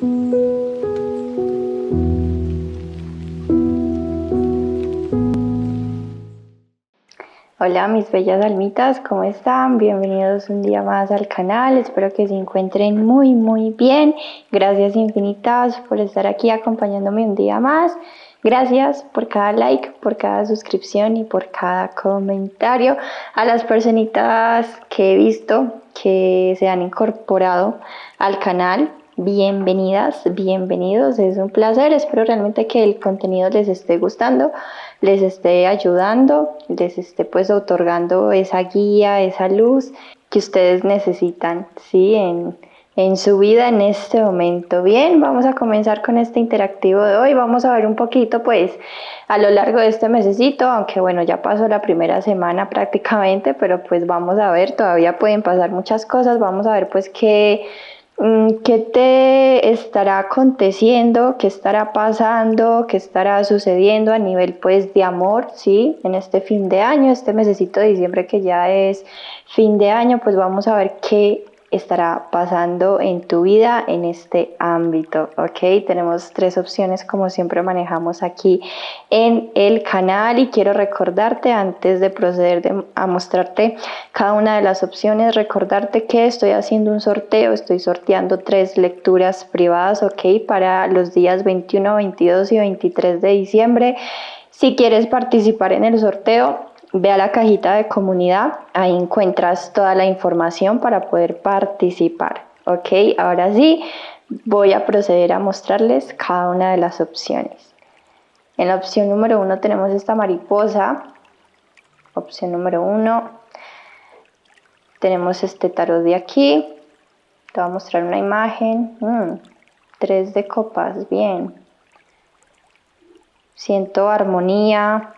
Hola mis bellas almitas, ¿cómo están? Bienvenidos un día más al canal, espero que se encuentren muy bien. Gracias infinitas por estar aquí acompañándome un día más. Gracias por cada like, por cada suscripción y por cada comentario. A las personitas que he visto que se han incorporado al canal, bienvenidas, bienvenidos, es un placer, espero realmente que el contenido les esté gustando, les esté ayudando, les esté pues otorgando esa guía, esa luz que ustedes necesitan, ¿sí? En su vida en este momento. Bien, vamos a comenzar con este interactivo de hoy, vamos a ver un poquito pues a lo largo de este mesecito, aunque bueno, ya pasó la primera semana prácticamente, pero pues vamos a ver, todavía pueden pasar muchas cosas, vamos a ver pues qué te estará aconteciendo, qué estará pasando, qué estará sucediendo a nivel pues de amor, ¿sí? En este fin de año, este mesecito de diciembre que ya es fin de año, pues vamos a ver qué estará pasando en tu vida en este ámbito, ¿ok? Tenemos 3 opciones como siempre manejamos aquí en el canal y quiero recordarte antes de proceder a mostrarte cada una de las opciones, recordarte que estoy haciendo un sorteo, estoy sorteando 3 lecturas privadas, ¿ok? Para los días 21, 22 y 23 de diciembre. Si quieres participar en el sorteo, ve a la cajita de comunidad, ahí encuentras toda la información para poder participar, ¿ok? Ahora sí, voy a proceder a mostrarles cada una de las opciones. En la opción número 1 tenemos esta mariposa, opción número 1, tenemos este tarot de aquí, te voy a mostrar una imagen, 3 de copas, bien, siento armonía,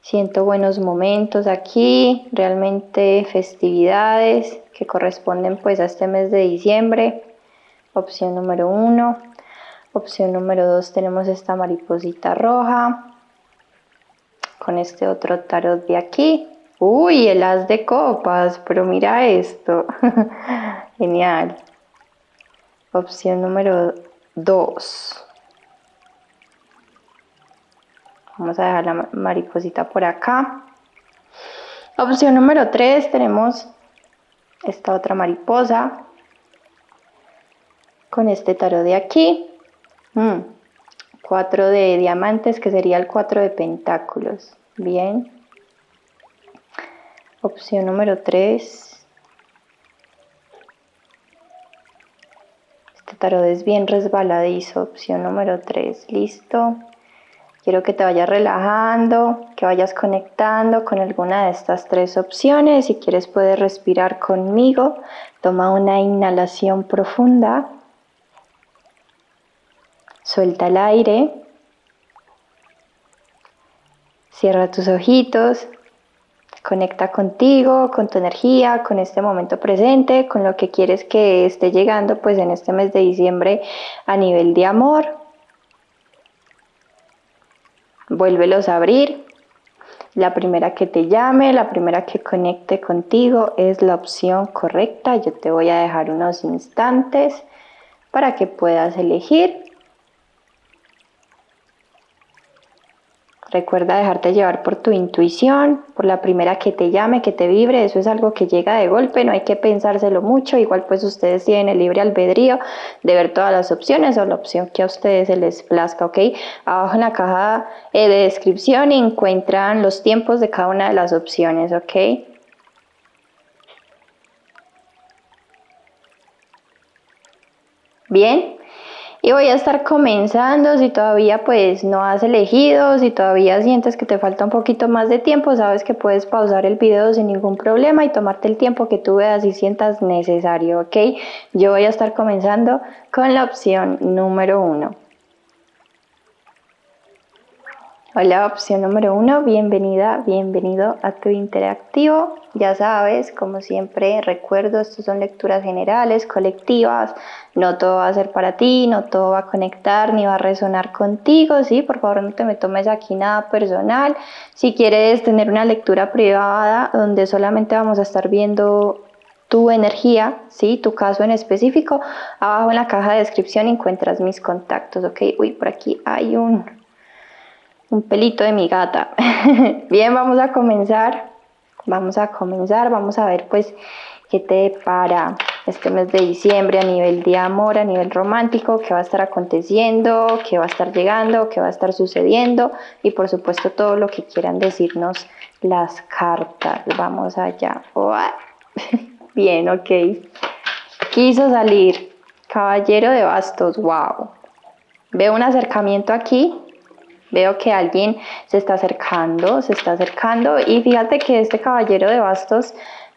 siento buenos momentos aquí, realmente festividades que corresponden pues a este mes de diciembre. Opción número 1. Opción número 2 tenemos esta mariposita roja con este otro tarot de aquí. Uy, el as de copas, pero mira esto. Genial. Opción número 2. Vamos a dejar la mariposita por acá. Opción número 3 tenemos esta otra mariposa con este tarot de aquí. 4 de diamantes, que sería el 4 de pentáculos. Bien. Opción número 3. Este tarot es bien resbaladizo. Opción número 3. Listo. Quiero que te vayas relajando, que vayas conectando con alguna de estas 3 opciones. Si quieres puedes respirar conmigo. Toma una inhalación profunda. Suelta el aire. Cierra tus ojitos. Conecta contigo, con tu energía, con este momento presente, con lo que quieres que esté llegando pues en este mes de diciembre a nivel de amor. Vuélvelos a abrir. La primera que te llame, la primera que conecte contigo es la opción correcta. Yo te voy a dejar unos instantes para que puedas elegir. Recuerda dejarte llevar por tu intuición, por la primera que te llame, que te vibre. Eso es algo que llega de golpe, no hay que pensárselo mucho. Igual pues ustedes tienen el libre albedrío de ver todas las opciones o la opción que a ustedes se les plazca, ¿ok? Abajo en la caja de descripción encuentran los tiempos de cada una de las opciones, ¿ok? Bien. Y voy a estar comenzando. Si todavía pues no has elegido, si todavía sientes que te falta un poquito más de tiempo, sabes que puedes pausar el video sin ningún problema y tomarte el tiempo que tú veas y sientas necesario, ¿ok? Yo voy a estar comenzando con la opción número 1. Hola, opción número 1, bienvenida, bienvenido a tu interactivo. Ya sabes, como siempre, recuerdo, estos son lecturas generales, colectivas, no todo va a ser para ti, no todo va a conectar ni va a resonar contigo, ¿sí? Por favor, no te me tomes aquí nada personal. Si quieres tener una lectura privada donde solamente vamos a estar viendo tu energía, ¿sí? Tu caso en específico, abajo en la caja de descripción encuentras mis contactos, ¿ok? Uy, por aquí hay un pelito de mi gata. Bien, vamos a comenzar. Vamos a ver pues qué te depara este mes de diciembre a nivel de amor, a nivel romántico, qué va a estar aconteciendo, qué va a estar llegando, qué va a estar sucediendo y por supuesto todo lo que quieran decirnos las cartas. Vamos allá. Bien, ok. Quiso salir Caballero de Bastos, wow. Veo un acercamiento aquí. Veo que alguien se está acercando y fíjate que este Caballero de Bastos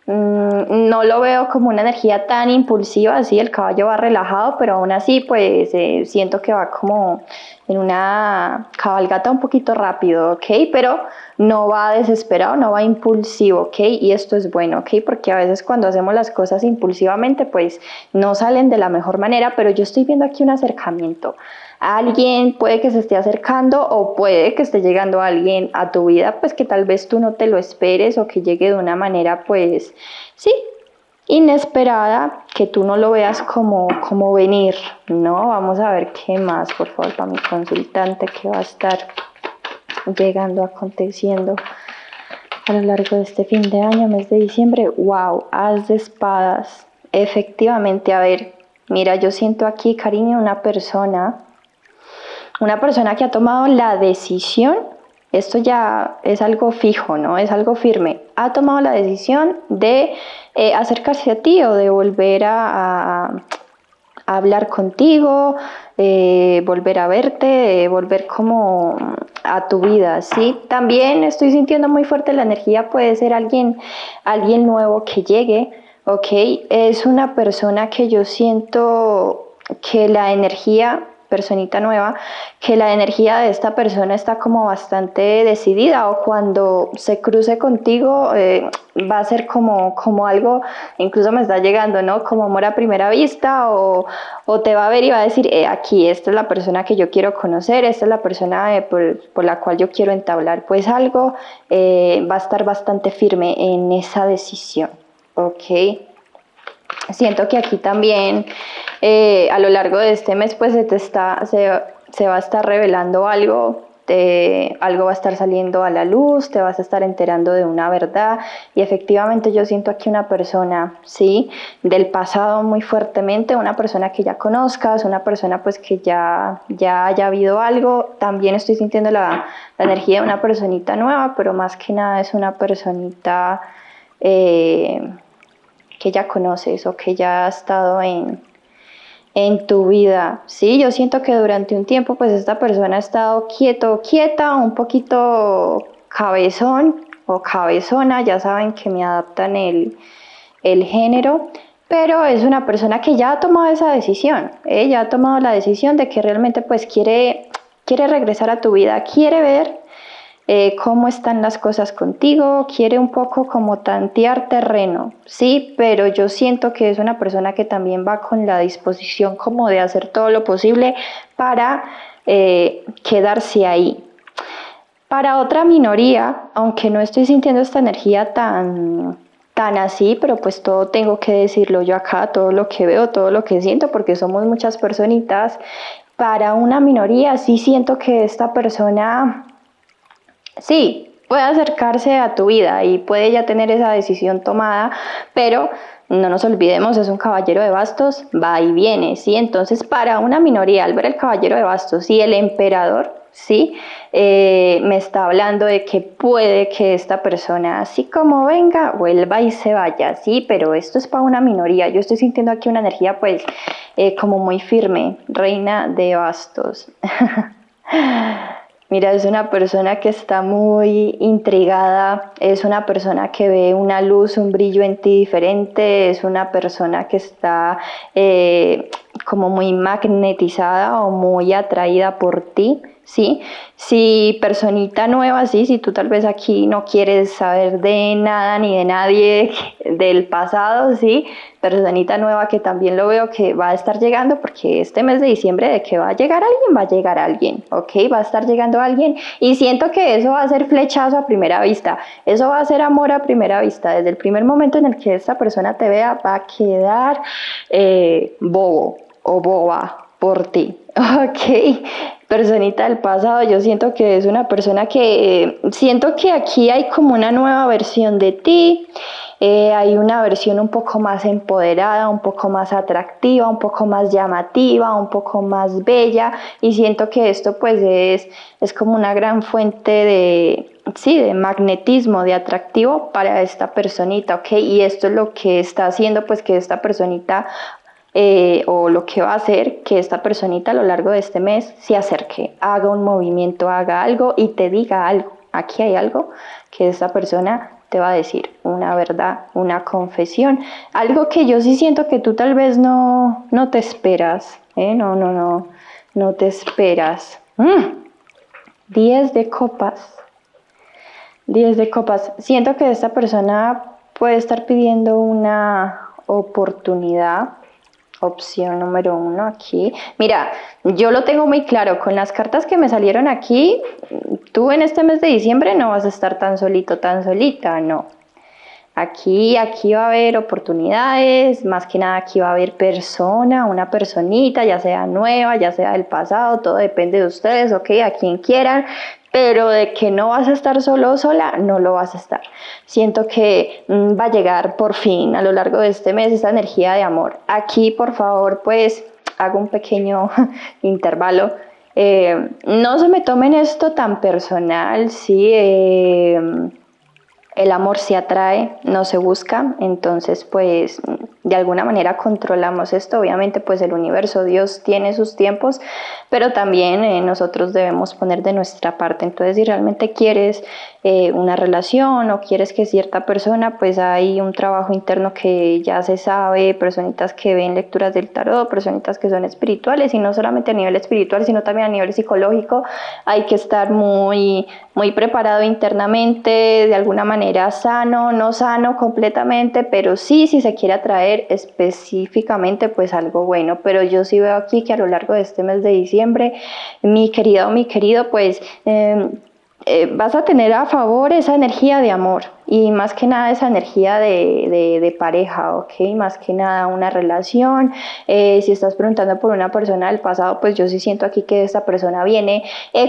no lo veo como una energía tan impulsiva, así el caballo va relajado, pero aún así pues siento que va como en una cabalgata un poquito rápido, ¿ok? Pero no va desesperado, no va impulsivo, ¿ok? Y esto es bueno, ¿ok? Porque a veces cuando hacemos las cosas impulsivamente pues no salen de la mejor manera, pero yo estoy viendo aquí un acercamiento. Alguien puede que se esté acercando o puede que esté llegando alguien a tu vida pues que tal vez tú no te lo esperes o que llegue de una manera pues sí, inesperada, que tú no lo veas como venir, ¿no? Vamos a ver qué más, por favor, para mi consultante, que va a estar llegando, aconteciendo a lo largo de este fin de año, mes de diciembre. Wow, As de espadas. Efectivamente, a ver, mira, yo siento aquí, cariño, una persona que ha tomado la decisión, esto ya es algo fijo, ¿no? Es algo firme. Ha tomado la decisión de acercarse a ti o de volver a hablar contigo, volver a verte, volver como a tu vida, ¿sí? También estoy sintiendo muy fuerte la energía, puede ser alguien nuevo que llegue, ¿ok? Es una persona que yo siento que la energía, personita nueva, que la energía de esta persona está como bastante decidida o cuando se cruce contigo va a ser como algo, incluso me está llegando, ¿no? Como amor a primera vista o te va a ver y va a decir, aquí, esta es la persona que yo quiero conocer, esta es la persona por la cual yo quiero entablar pues algo, va a estar bastante firme en esa decisión, ¿ok? Siento que aquí también a lo largo de este mes pues se va a estar revelando algo, algo va a estar saliendo a la luz, te vas a estar enterando de una verdad y efectivamente yo siento aquí una persona, ¿sí? Del pasado muy fuertemente, una persona que ya conozcas, una persona pues que ya haya habido algo. También estoy sintiendo la energía de una personita nueva, pero más que nada es una personita que ya conoces o que ya ha estado en tu vida, ¿sí? Yo siento que durante un tiempo pues esta persona ha estado quieta, un poquito cabezón o cabezona, ya saben que me adaptan el género, pero es una persona que ya ha tomado esa decisión, ya ha tomado la decisión de que realmente pues quiere regresar a tu vida, quiere ver cómo están las cosas contigo, quiere un poco como tantear terreno, sí, pero yo siento que es una persona que también va con la disposición como de hacer todo lo posible para quedarse ahí. Para otra minoría, aunque no estoy sintiendo esta energía tan así, pero pues todo tengo que decirlo yo acá, todo lo que veo, todo lo que siento, porque somos muchas personitas. Para una minoría sí siento que esta persona sí, puede acercarse a tu vida y puede ya tener esa decisión tomada, pero no nos olvidemos, es un caballero de bastos, va y viene, ¿sí? Entonces, para una minoría, al ver el caballero de bastos y el emperador, ¿sí? Me está hablando de que puede que esta persona, así como venga, vuelva y se vaya, ¿sí? Pero esto es para una minoría. Yo estoy sintiendo aquí una energía, pues, como muy firme, reina de bastos. Mira, es una persona que está muy intrigada, es una persona que ve una luz, un brillo en ti diferente, es una persona que está como muy magnetizada o muy atraída por ti, ¿sí? Si personita nueva, sí, si tú tal vez aquí no quieres saber de nada ni de nadie del pasado, sí, personita nueva que también lo veo que va a estar llegando, porque este mes de diciembre de que va a llegar alguien, va a llegar alguien, ¿ok? Va a estar llegando alguien y siento que eso va a ser flechazo a primera vista, eso va a ser amor a primera vista, desde el primer momento en el que esta persona te vea va a quedar bobo o boba por ti. Ok, personita del pasado, yo siento que es una persona que, siento que aquí hay como una nueva versión de ti, hay una versión un poco más empoderada, un poco más atractiva, un poco más llamativa, un poco más bella, y siento que esto pues es como una gran fuente de, sí, de magnetismo, de atractivo para esta personita, ¿ok? Y esto es lo que está haciendo pues que esta personita o lo que va a hacer que esta personita a lo largo de este mes se acerque, haga un movimiento, haga algo y te diga algo. Aquí hay algo que esta persona te va a decir, una verdad, una confesión, algo que yo sí siento que tú tal vez no te esperas, no te esperas. 10 de copas. 10 de copas. Siento que esta persona puede estar pidiendo una oportunidad. Opción número 1 aquí. Mira, yo lo tengo muy claro. Con las cartas que me salieron aquí, tú en este mes de diciembre no vas a estar tan solito, tan solita, no. Aquí va a haber oportunidades, más que nada aquí va a haber persona, una personita, ya sea nueva, ya sea del pasado, todo depende de ustedes, ok, a quien quieran, pero de que no vas a estar solo o sola, no lo vas a estar. Siento que va a llegar por fin a lo largo de este mes esta energía de amor. Aquí, por favor, pues hago un pequeño intervalo. No se me tomen esto tan personal, sí. El amor se atrae, no se busca, entonces pues de alguna manera controlamos esto, obviamente pues el universo, Dios tiene sus tiempos, pero también nosotros debemos poner de nuestra parte. Entonces si realmente quieres una relación o quieres que cierta persona, pues hay un trabajo interno que ya se sabe, personitas que ven lecturas del tarot, personitas que son espirituales, y no solamente a nivel espiritual sino también a nivel psicológico, hay que estar muy preparado internamente, de alguna manera sano, no sano completamente, pero sí, si se quiere atraer específicamente pues algo bueno. Pero yo sí veo aquí que a lo largo de este mes de diciembre, mi querida o mi querido, pues vas a tener a favor esa energía de amor y más que nada esa energía de pareja, ¿ok? Más que nada una relación. Si estás preguntando por una persona del pasado, pues yo sí siento aquí que esta persona viene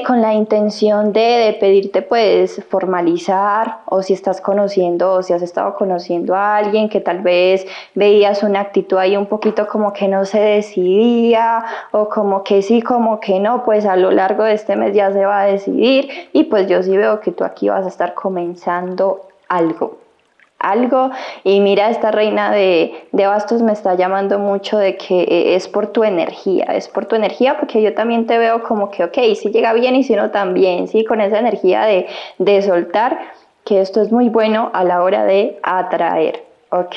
con la intención de pedirte pues formalizar, o si estás conociendo o si has estado conociendo a alguien que tal vez veías una actitud ahí un poquito como que no se decidía o como que sí, como que no, pues a lo largo de este mes ya se va a decidir, y pues yo sí veo que tú aquí vas a estar comenzando algo, y mira, esta reina de bastos me está llamando mucho de que es por tu energía, porque yo también te veo como que, ok, si llega bien y si no también, sí, con esa energía de soltar, que esto es muy bueno a la hora de atraer, ok.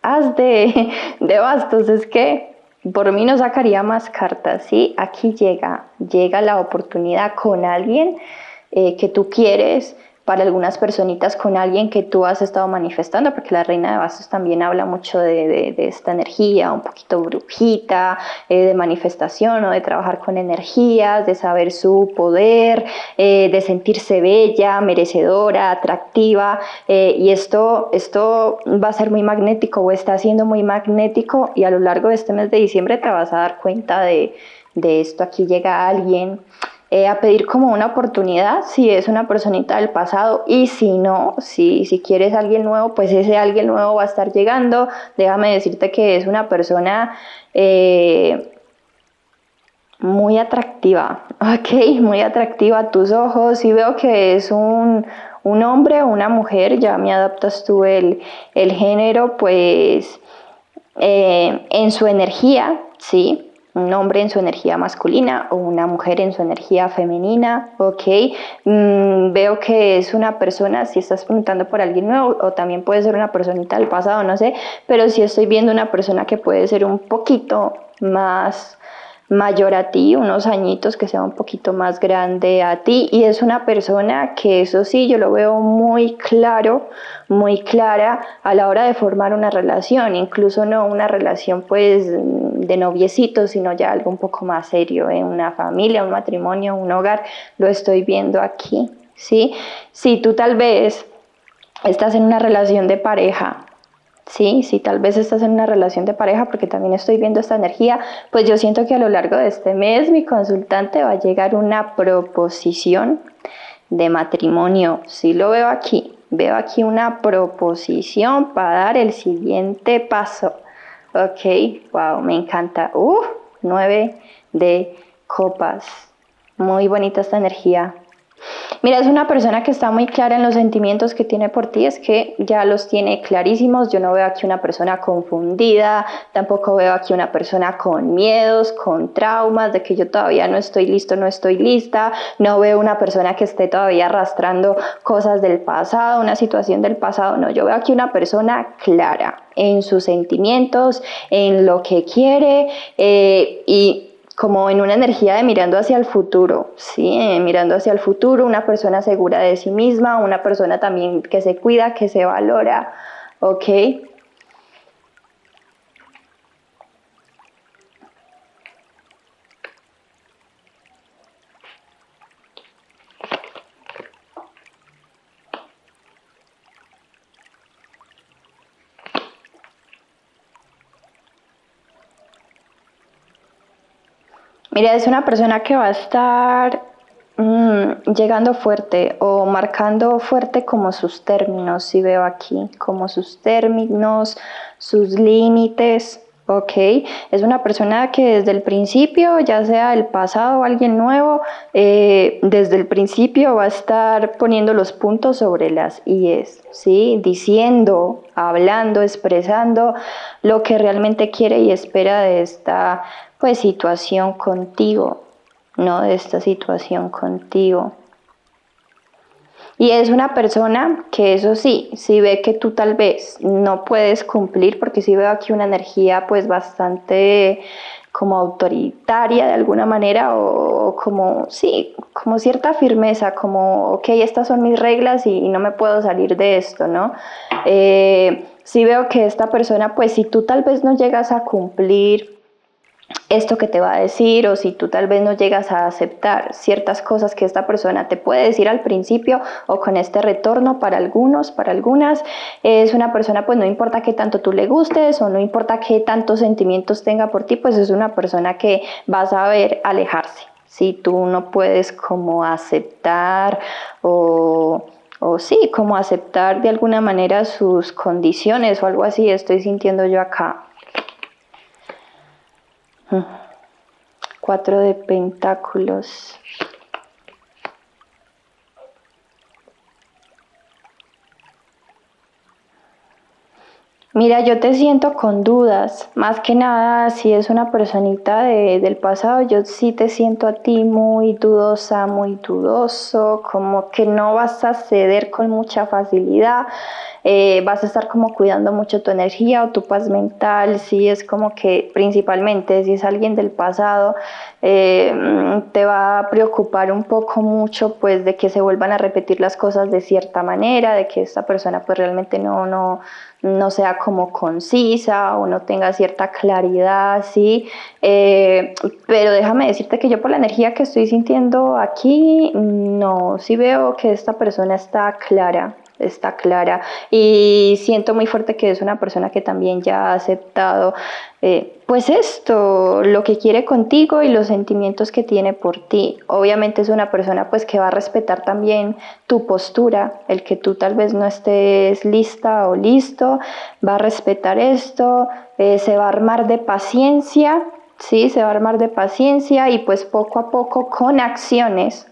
As de bastos, es que por mí no sacaría más cartas, ¿sí? Aquí llega la oportunidad con alguien que tú quieres, para algunas personitas con alguien que tú has estado manifestando, porque la reina de bastos también habla mucho de esta energía, un poquito brujita, de manifestación o de trabajar con energías, de saber su poder, de sentirse bella, merecedora, atractiva, y esto va a ser muy magnético o está siendo muy magnético, y a lo largo de este mes de diciembre te vas a dar cuenta de esto. Aquí llega alguien a pedir como una oportunidad, si es una personita del pasado, y si no, si quieres alguien nuevo, pues ese alguien nuevo va a estar llegando. Déjame decirte que es una persona muy atractiva, ok, muy atractiva a tus ojos, y veo que es un hombre o una mujer, ya me adaptas tú el género, pues en su energía, sí, un hombre en su energía masculina o una mujer en su energía femenina, ok. Veo que es una persona, si estás preguntando por alguien nuevo, o también puede ser una personita del pasado, no sé, pero sí estoy viendo una persona que puede ser un poquito más mayor a ti, unos añitos, que sea un poquito más grande a ti, y es una persona que eso sí, yo lo veo muy claro, muy clara a la hora de formar una relación, incluso no una relación pues de noviecito, sino ya algo un poco más serio, una familia, un matrimonio, un hogar, lo estoy viendo aquí, ¿sí? Si tú tal vez estás en una relación de pareja, sí, si tal vez estás en una relación de pareja, porque también estoy viendo esta energía, pues yo siento que a lo largo de este mes mi consultante va a llegar una proposición de matrimonio. Sí lo veo aquí una proposición para dar el siguiente paso. Ok, wow, me encanta. 9 de copas. Muy bonita esta energía. Mira, es una persona que está muy clara en los sentimientos que tiene por ti, es que ya los tiene clarísimos. Yo no veo aquí una persona confundida, tampoco veo aquí una persona con miedos, con traumas, de que yo todavía no estoy listo, no estoy lista. No veo una persona que esté todavía arrastrando cosas del pasado, una situación del pasado. No, yo veo aquí una persona clara en sus sentimientos, en lo que quiere y como en una energía de mirando hacia el futuro, ¿sí? Mirando hacia el futuro, una persona segura de sí misma, una persona también que se cuida, que se valora, ¿ok? Mira, es una persona que va a estar llegando fuerte o marcando fuerte como sus términos, si veo aquí, como sus términos, sus límites, ¿ok? Es una persona que desde el principio, ya sea el pasado o alguien nuevo, desde el principio va a estar poniendo los puntos sobre las IES, ¿sí? Diciendo, hablando, expresando lo que realmente quiere y espera de esta pues situación contigo, ¿no? De esta situación contigo. Y es una persona que eso sí, si ve que tú tal vez no puedes cumplir, porque sí veo aquí una energía pues bastante como autoritaria de alguna manera o como, sí, como cierta firmeza, como, ok, estas son mis reglas y no me puedo salir de esto, ¿no? Sí veo que esta persona pues si tú tal vez no llegas a cumplir esto que te va a decir o si tú tal vez no llegas a aceptar ciertas cosas que esta persona te puede decir al principio o con este retorno para algunos, para algunas, es una persona pues no importa qué tanto tú le gustes o no importa qué tantos sentimientos tenga por ti, pues es una persona que vas a ver alejarse. Si tú no puedes como aceptar o sí, como aceptar de alguna manera sus condiciones o algo así, estoy sintiendo yo acá. 4 de pentáculos. Mira, yo te siento con dudas, más que nada si es una personita del pasado, yo sí te siento a ti muy dudosa, muy dudoso, como que no vas a ceder con mucha facilidad, vas a estar como cuidando mucho tu energía o tu paz mental, sí es como que principalmente si es alguien del pasado, te va a preocupar un poco mucho pues de que se vuelvan a repetir las cosas de cierta manera, de que esta persona pues realmente no sea como concisa o no tenga cierta claridad, ¿sí? Pero déjame decirte que yo por la energía que estoy sintiendo aquí, no, sí veo que esta persona está clara y siento muy fuerte que es una persona que también ya ha aceptado pues esto, lo que quiere contigo y los sentimientos que tiene por ti. Obviamente es una persona pues que va a respetar también tu postura, el que tú tal vez no estés lista o listo, va a respetar esto, se va a armar de paciencia, sí, se va a armar de paciencia y pues poco a poco con acciones,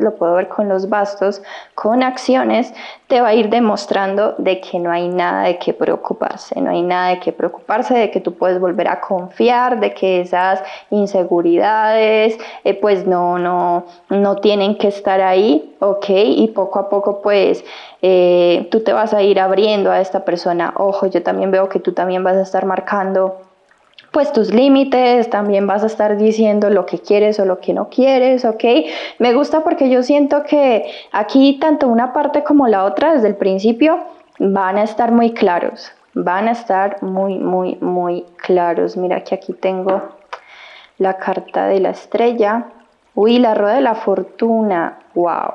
lo puedo ver con los bastos, con acciones te va a ir demostrando de que no hay nada de qué preocuparse, no hay nada de qué preocuparse, de que tú puedes volver a confiar, de que esas inseguridades pues no tienen que estar ahí, ok, y poco a poco pues tú te vas a ir abriendo a esta persona. Ojo, yo también veo que tú también vas a estar marcando pues tus límites, también vas a estar diciendo lo que quieres o lo que no quieres, ¿ok? Me gusta porque yo siento que aquí tanto una parte como la otra desde el principio van a estar muy claros, van a estar muy claros. Mira que aquí tengo la carta de la estrella, uy, la rueda de la fortuna, wow,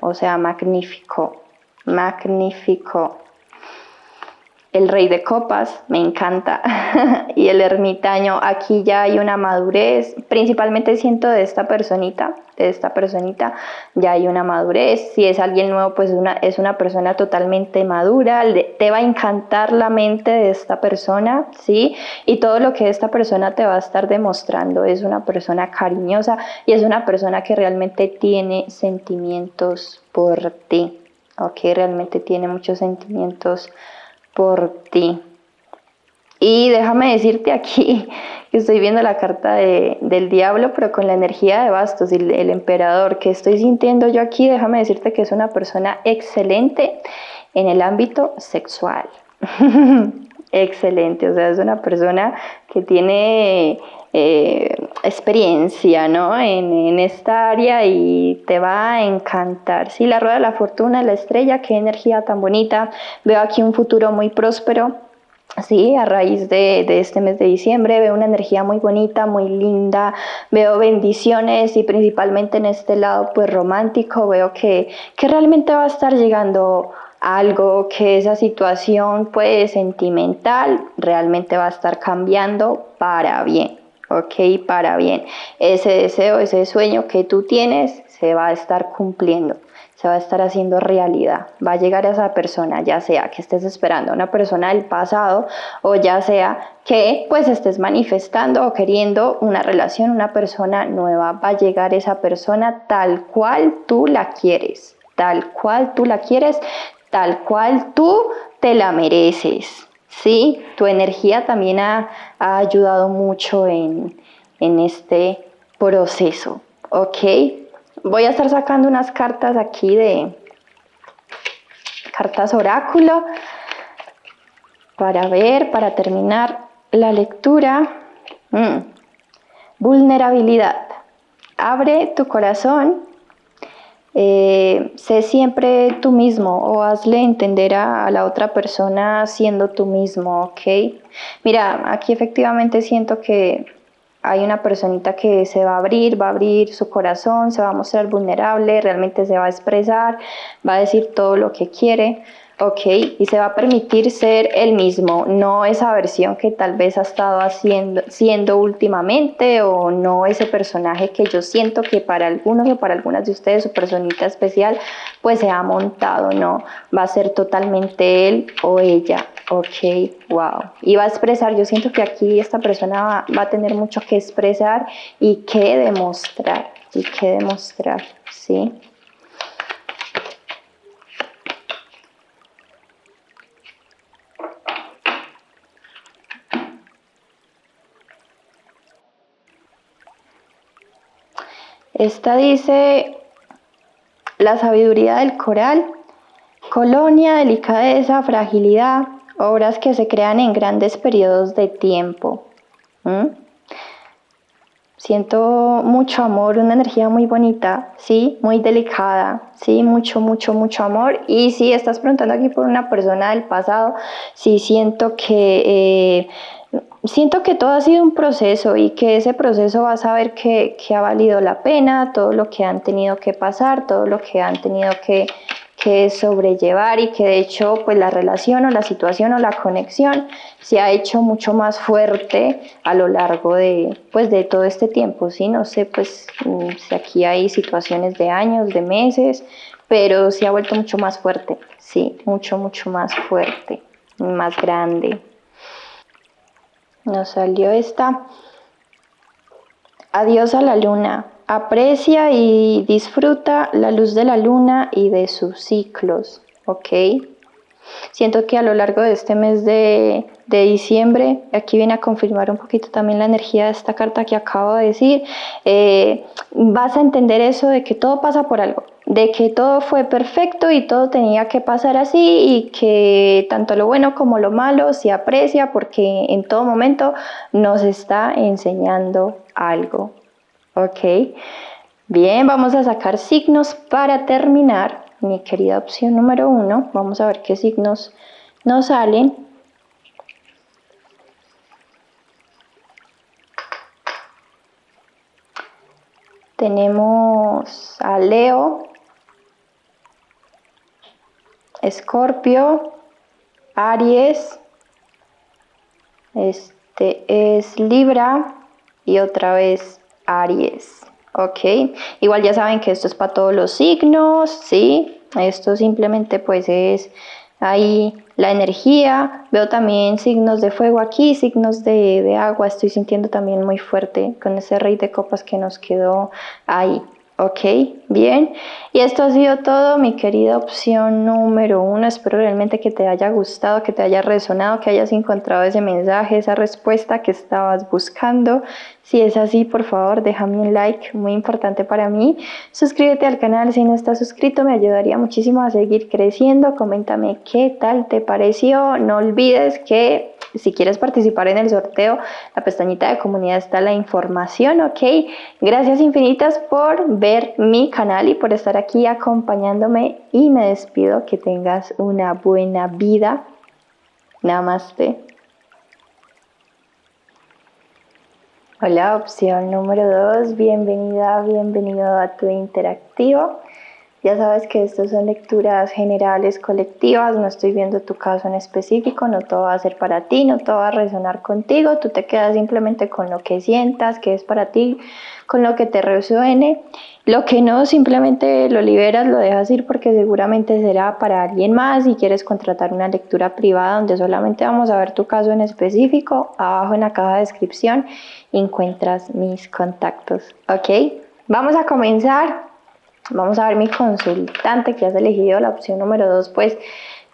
o sea, magnífico, magnífico. El rey de copas, me encanta, y el ermitaño, aquí ya hay una madurez, principalmente siento de esta personita, ya hay una madurez. Si es alguien nuevo, pues es una persona totalmente madura, te va a encantar la mente de esta persona, ¿sí? Y todo lo que esta persona te va a estar demostrando es una persona cariñosa y es una persona que realmente tiene sentimientos por ti, ¿ok? Realmente tiene muchos sentimientos por ti. Y déjame decirte aquí que estoy viendo la carta del diablo, pero con la energía de bastos y el emperador que estoy sintiendo yo aquí. Déjame decirte que es una persona excelente en el ámbito sexual. Excelente, o sea, es una persona que tiene experiencia, ¿no? en esta área y te va a encantar. Sí, la rueda de la fortuna, la estrella, qué energía tan bonita. Veo aquí un futuro muy próspero. Sí, a raíz de este mes de diciembre veo una energía muy bonita, muy linda, veo bendiciones y principalmente en este lado pues romántico veo que realmente va a estar llegando algo, que esa situación pues sentimental realmente va a estar cambiando para bien, ok, para bien. Ese deseo, ese sueño que tú tienes se va a estar cumpliendo, se va a estar haciendo realidad, va a llegar a esa persona, ya sea que estés esperando a una persona del pasado o ya sea que pues estés manifestando o queriendo una relación, una persona nueva, va a llegar esa persona tal cual tú la quieres, tal cual tú la quieres, tal cual tú te la mereces, ¿sí? Tu energía también ha ayudado mucho en este proceso, ¿ok? Voy a estar sacando unas cartas aquí de cartas oráculo para ver, para terminar la lectura. Vulnerabilidad. Abre tu corazón, sé siempre tú mismo o hazle entender a la otra persona siendo tú mismo, ¿ok? Mira, aquí efectivamente siento que hay una personita que se va a abrir su corazón, se va a mostrar vulnerable, realmente se va a expresar, va a decir todo lo que quiere, ok, y se va a permitir ser él mismo, no esa versión que tal vez ha estado siendo últimamente, o no ese personaje que yo siento que para algunos o para algunas de ustedes su personita especial pues se ha montado, no, va a ser totalmente él o ella. Ok, wow. Y va a expresar, yo siento que aquí esta persona va a tener mucho que expresar y que demostrar, ¿sí? Esta dice, la sabiduría del coral, colonia, delicadeza, fragilidad, obras que se crean en grandes periodos de tiempo. Siento mucho amor, una energía muy bonita, sí, muy delicada, sí, mucho amor. Y si estás preguntando aquí por una persona del pasado, sí siento que todo ha sido un proceso y que ese proceso vas a ver que ha valido la pena, todo lo que han tenido que pasar, todo lo que han tenido que sobrellevar, y que de hecho pues la relación o la situación o la conexión se ha hecho mucho más fuerte a lo largo de todo este tiempo, ¿sí? No sé pues si aquí hay situaciones de años, de meses, pero se ha vuelto mucho más fuerte, sí, mucho más fuerte, más grande. Nos salió esta, adiós a la luna. Aprecia y disfruta la luz de la luna y de sus ciclos, ¿ok? Siento que a lo largo de este mes de diciembre, aquí viene a confirmar un poquito también la energía de esta carta que acabo de decir, vas a entender eso de que todo pasa por algo. de que todo fue perfecto y todo tenía que pasar así y que tanto lo bueno como lo malo se aprecia porque en todo momento nos está enseñando algo. Ok, bien, vamos a sacar signos para terminar. Mi querida opción número 1, vamos a ver qué signos nos salen. Tenemos a Leo, Escorpio, Aries, este es Libra y otra vez Aries. Ok, igual ya saben que esto es para todos los signos, ¿sí? Esto simplemente pues es ahí la energía. Veo también signos de fuego aquí, signos de agua. Estoy sintiendo también muy fuerte con ese rey de copas que nos quedó ahí. Ok, bien. Y esto ha sido todo, mi querida opción número 1. Espero realmente que te haya gustado, que te haya resonado, que hayas encontrado ese mensaje, esa respuesta que estabas buscando. Si es así, por favor, déjame un like, muy importante para mí. Suscríbete al canal si no estás suscrito, me ayudaría muchísimo a seguir creciendo. Coméntame qué tal te pareció. No olvides que si quieres participar en el sorteo, la pestañita de comunidad está la información, ¿ok? Gracias infinitas por ver mi canal y por estar aquí acompañándome y me despido. Que tengas una buena vida. Namaste. Hola, opción número 2, bienvenida, bienvenido a tu interactivo. Ya sabes que estos son lecturas generales colectivas, no estoy viendo tu caso en específico, no todo va a ser para ti, no todo va a resonar contigo, tú te quedas simplemente con lo que sientas, que es para ti, con lo que te resuene. Lo que no, simplemente lo liberas, lo dejas ir porque seguramente será para alguien más. Si quieres contratar una lectura privada donde solamente vamos a ver tu caso en específico, abajo en la caja de descripción encuentras mis contactos. ¿Ok? Vamos a comenzar. Vamos a ver mi consultante que has elegido la opción número 2, pues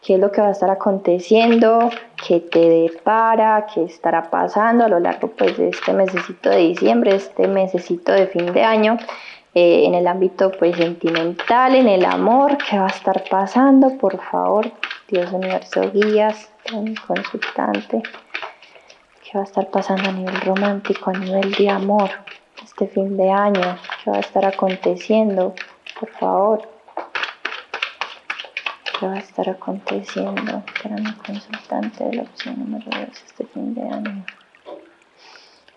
qué es lo que va a estar aconteciendo, qué te depara, qué estará pasando a lo largo pues de este mesecito de diciembre, este mesecito de fin de año, en el ámbito pues sentimental, en el amor, qué va a estar pasando, por favor, Dios, universo, guías, mi consultante, qué va a estar pasando a nivel romántico, a nivel de amor, este fin de año, qué va a estar aconteciendo. Por favor, ¿qué va a estar aconteciendo para mi consultante de la opción número 2 este fin de año?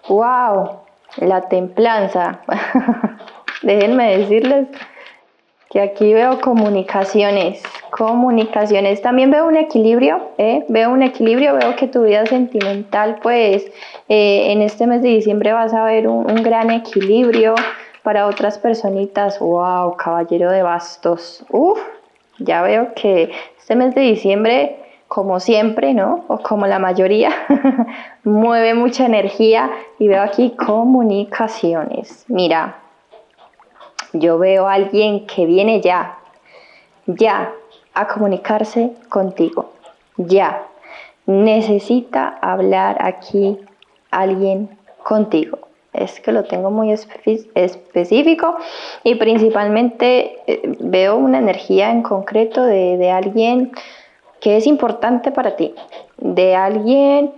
¡Wow! La templanza. Déjenme decirles que aquí veo comunicaciones. También veo un equilibrio, veo que tu vida sentimental, pues, en este mes de diciembre vas a ver un gran equilibrio. Para otras personitas, wow, caballero de bastos. Ya veo que este mes de diciembre, como siempre, ¿no? O como la mayoría, mueve mucha energía y veo aquí comunicaciones. Mira, yo veo a alguien que viene ya a comunicarse contigo. Ya. Necesita hablar aquí alguien contigo. Es que lo tengo muy específico y principalmente veo una energía en concreto de alguien que es importante para ti, de alguien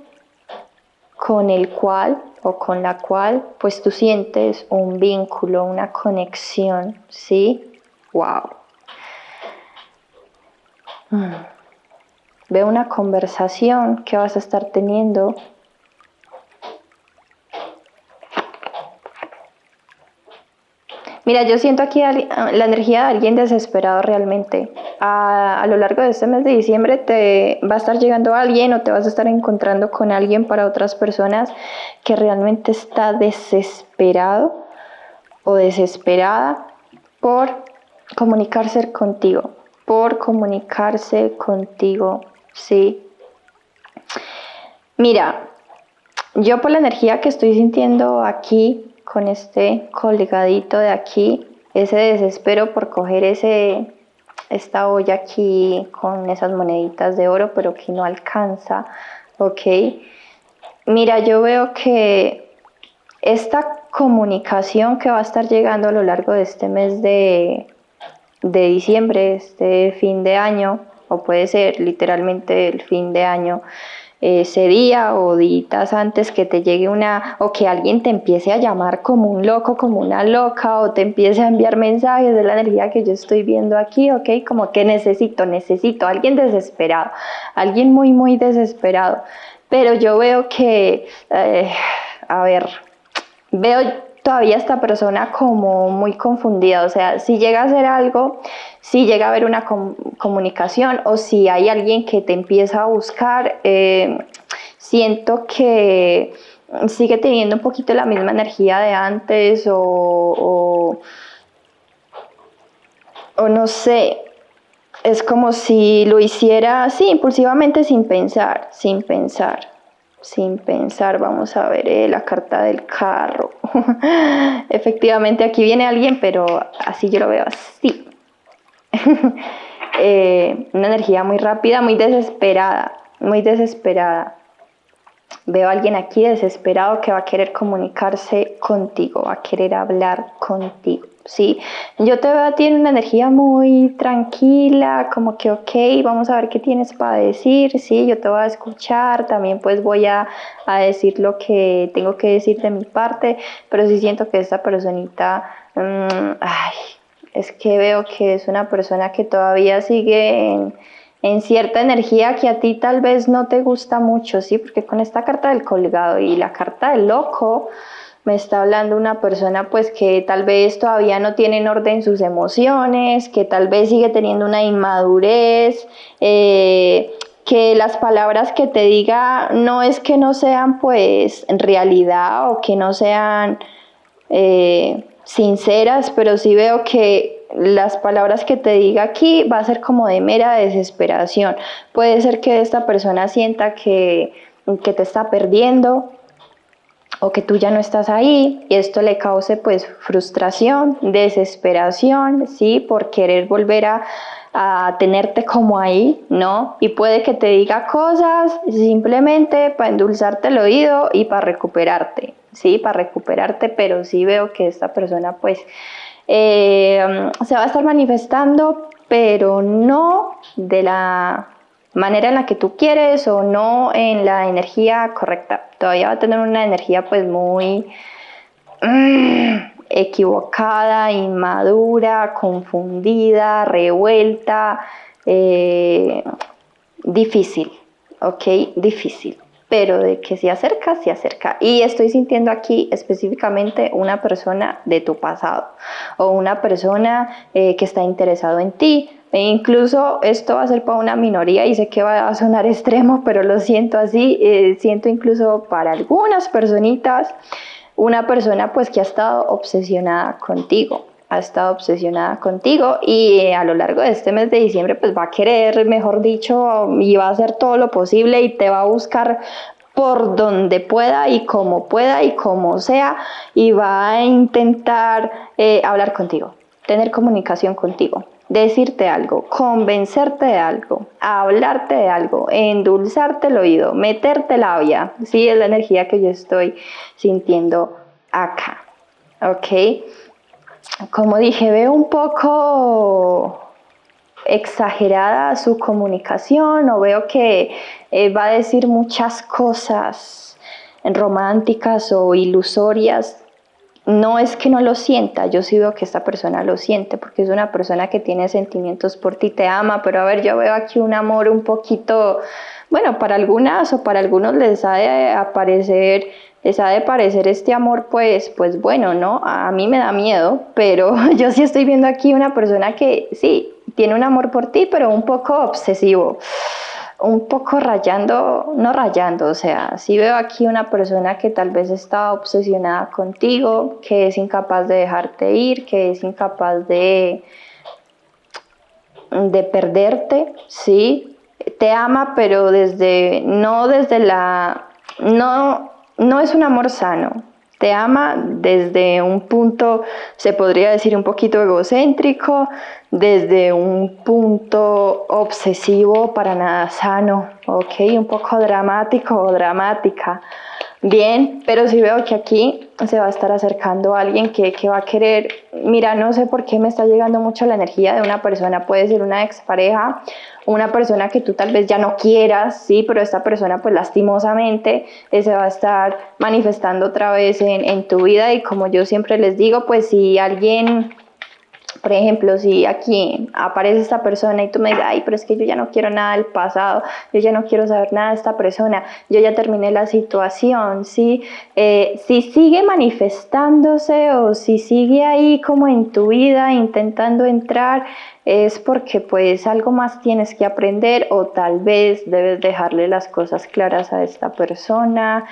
con el cual o con la cual pues tú sientes un vínculo, una conexión, ¿sí? ¡Wow! Veo una conversación que vas a estar teniendo. Mira, yo siento aquí la energía de alguien desesperado realmente. A lo largo de este mes de diciembre te va a estar llegando alguien o te vas a estar encontrando con alguien para otras personas que realmente está desesperado o desesperada por comunicarse contigo, ¿sí? Mira, yo por la energía que estoy sintiendo aquí, con este colgadito de aquí, ese desespero por coger esta olla aquí con esas moneditas de oro, pero que no alcanza, ¿ok? Mira, yo veo que esta comunicación que va a estar llegando a lo largo de este mes de de diciembre, este fin de año, o puede ser literalmente el fin de año, ese día o días antes que te llegue o que alguien te empiece a llamar como un loco, como una loca, o te empiece a enviar mensajes de la energía que yo estoy viendo aquí, ok, como que necesito, alguien desesperado, alguien muy, muy desesperado, pero yo veo que, a ver, veo todavía esta persona como muy confundida, o sea, si llega a hacer algo, si llega a haber una comunicación o si hay alguien que te empieza a buscar, siento que sigue teniendo un poquito la misma energía de antes o no sé, es como si lo hiciera, sí, impulsivamente sin pensar, vamos a ver la carta del carro. Efectivamente aquí viene alguien, pero así yo lo veo así. Una energía muy rápida, muy desesperada, muy desesperada. Veo a alguien aquí desesperado que va a querer comunicarse contigo, va a querer hablar contigo, ¿sí? Yo te veo a ti en una energía muy tranquila, como que ok, vamos a ver qué tienes para decir, ¿sí? Yo te voy a escuchar, también pues voy a decir lo que tengo que decir de mi parte, pero sí siento que esta personita, es que veo que es una persona que todavía sigue en cierta energía que a ti tal vez no te gusta mucho, ¿sí? Porque con esta carta del colgado y la carta del loco me está hablando una persona pues que tal vez todavía no tiene en orden sus emociones, que tal vez sigue teniendo una inmadurez, que las palabras que te diga no es que no sean pues en realidad o que no sean sinceras, pero sí veo que las palabras que te diga aquí va a ser como de mera desesperación. Puede ser que esta persona sienta que te está perdiendo o que tú ya no estás ahí y esto le cause pues frustración, desesperación, ¿sí? Por querer volver a tenerte como ahí, ¿no? Y puede que te diga cosas simplemente para endulzarte el oído y para recuperarte, ¿sí? Para recuperarte, pero sí veo que esta persona pues se va a estar manifestando, pero no de la manera en la que tú quieres o no en la energía correcta. Todavía va a tener una energía pues muy equivocada, inmadura, confundida, revuelta, difícil, ¿ok? Difícil, pero de que se acerca, se acerca. Y estoy sintiendo aquí específicamente una persona de tu pasado o una persona que está interesado en ti. E incluso esto va a ser para una minoría y sé que va a sonar extremo, pero lo siento así. Siento incluso para algunas personitas una persona pues que ha estado obsesionada contigo, y a lo largo de este mes de diciembre pues va a querer, mejor dicho, y va a hacer todo lo posible y te va a buscar por donde pueda y como sea y va a intentar hablar contigo, tener comunicación contigo, decirte algo, convencerte de algo, hablarte de algo, endulzarte el oído, meterte labia, sí, es la energía que yo estoy sintiendo acá, ¿ok? Como dije, veo un poco exagerada su comunicación o veo que va a decir muchas cosas románticas o ilusorias. No es que no lo sienta, yo sí veo que esta persona lo siente porque es una persona que tiene sentimientos por ti, te ama, pero a ver, yo veo aquí un amor un poquito, bueno, para algunas o para algunos les ha de parecer este amor pues bueno, ¿no? A mí me da miedo, pero yo sí estoy viendo aquí una persona que sí, tiene un amor por ti, pero un poco obsesivo, un poco rayando, no rayando, o sea, sí veo aquí una persona que tal vez está obsesionada contigo, que es incapaz de dejarte ir, que es incapaz de perderte, ¿sí? Te ama, pero no es un amor sano. Te ama desde un punto, se podría decir, un poquito egocéntrico, desde un punto obsesivo, para nada sano, ¿ok? Un poco dramático o dramática. Bien, pero sí veo que aquí se va a estar acercando alguien que va a querer, mira, no sé por qué me está llegando mucho la energía de una persona, puede ser una expareja, una persona que tú tal vez ya no quieras, sí, pero esta persona pues lastimosamente se va a estar manifestando otra vez en tu vida y como yo siempre les digo, pues si alguien... Por ejemplo, si aquí aparece esta persona y tú me dices, ay, pero es que yo ya no quiero nada del pasado, yo ya no quiero saber nada de esta persona, yo ya terminé la situación, ¿sí? Si sigue manifestándose o si sigue ahí como en tu vida intentando entrar, es porque pues algo más tienes que aprender o tal vez debes dejarle las cosas claras a esta persona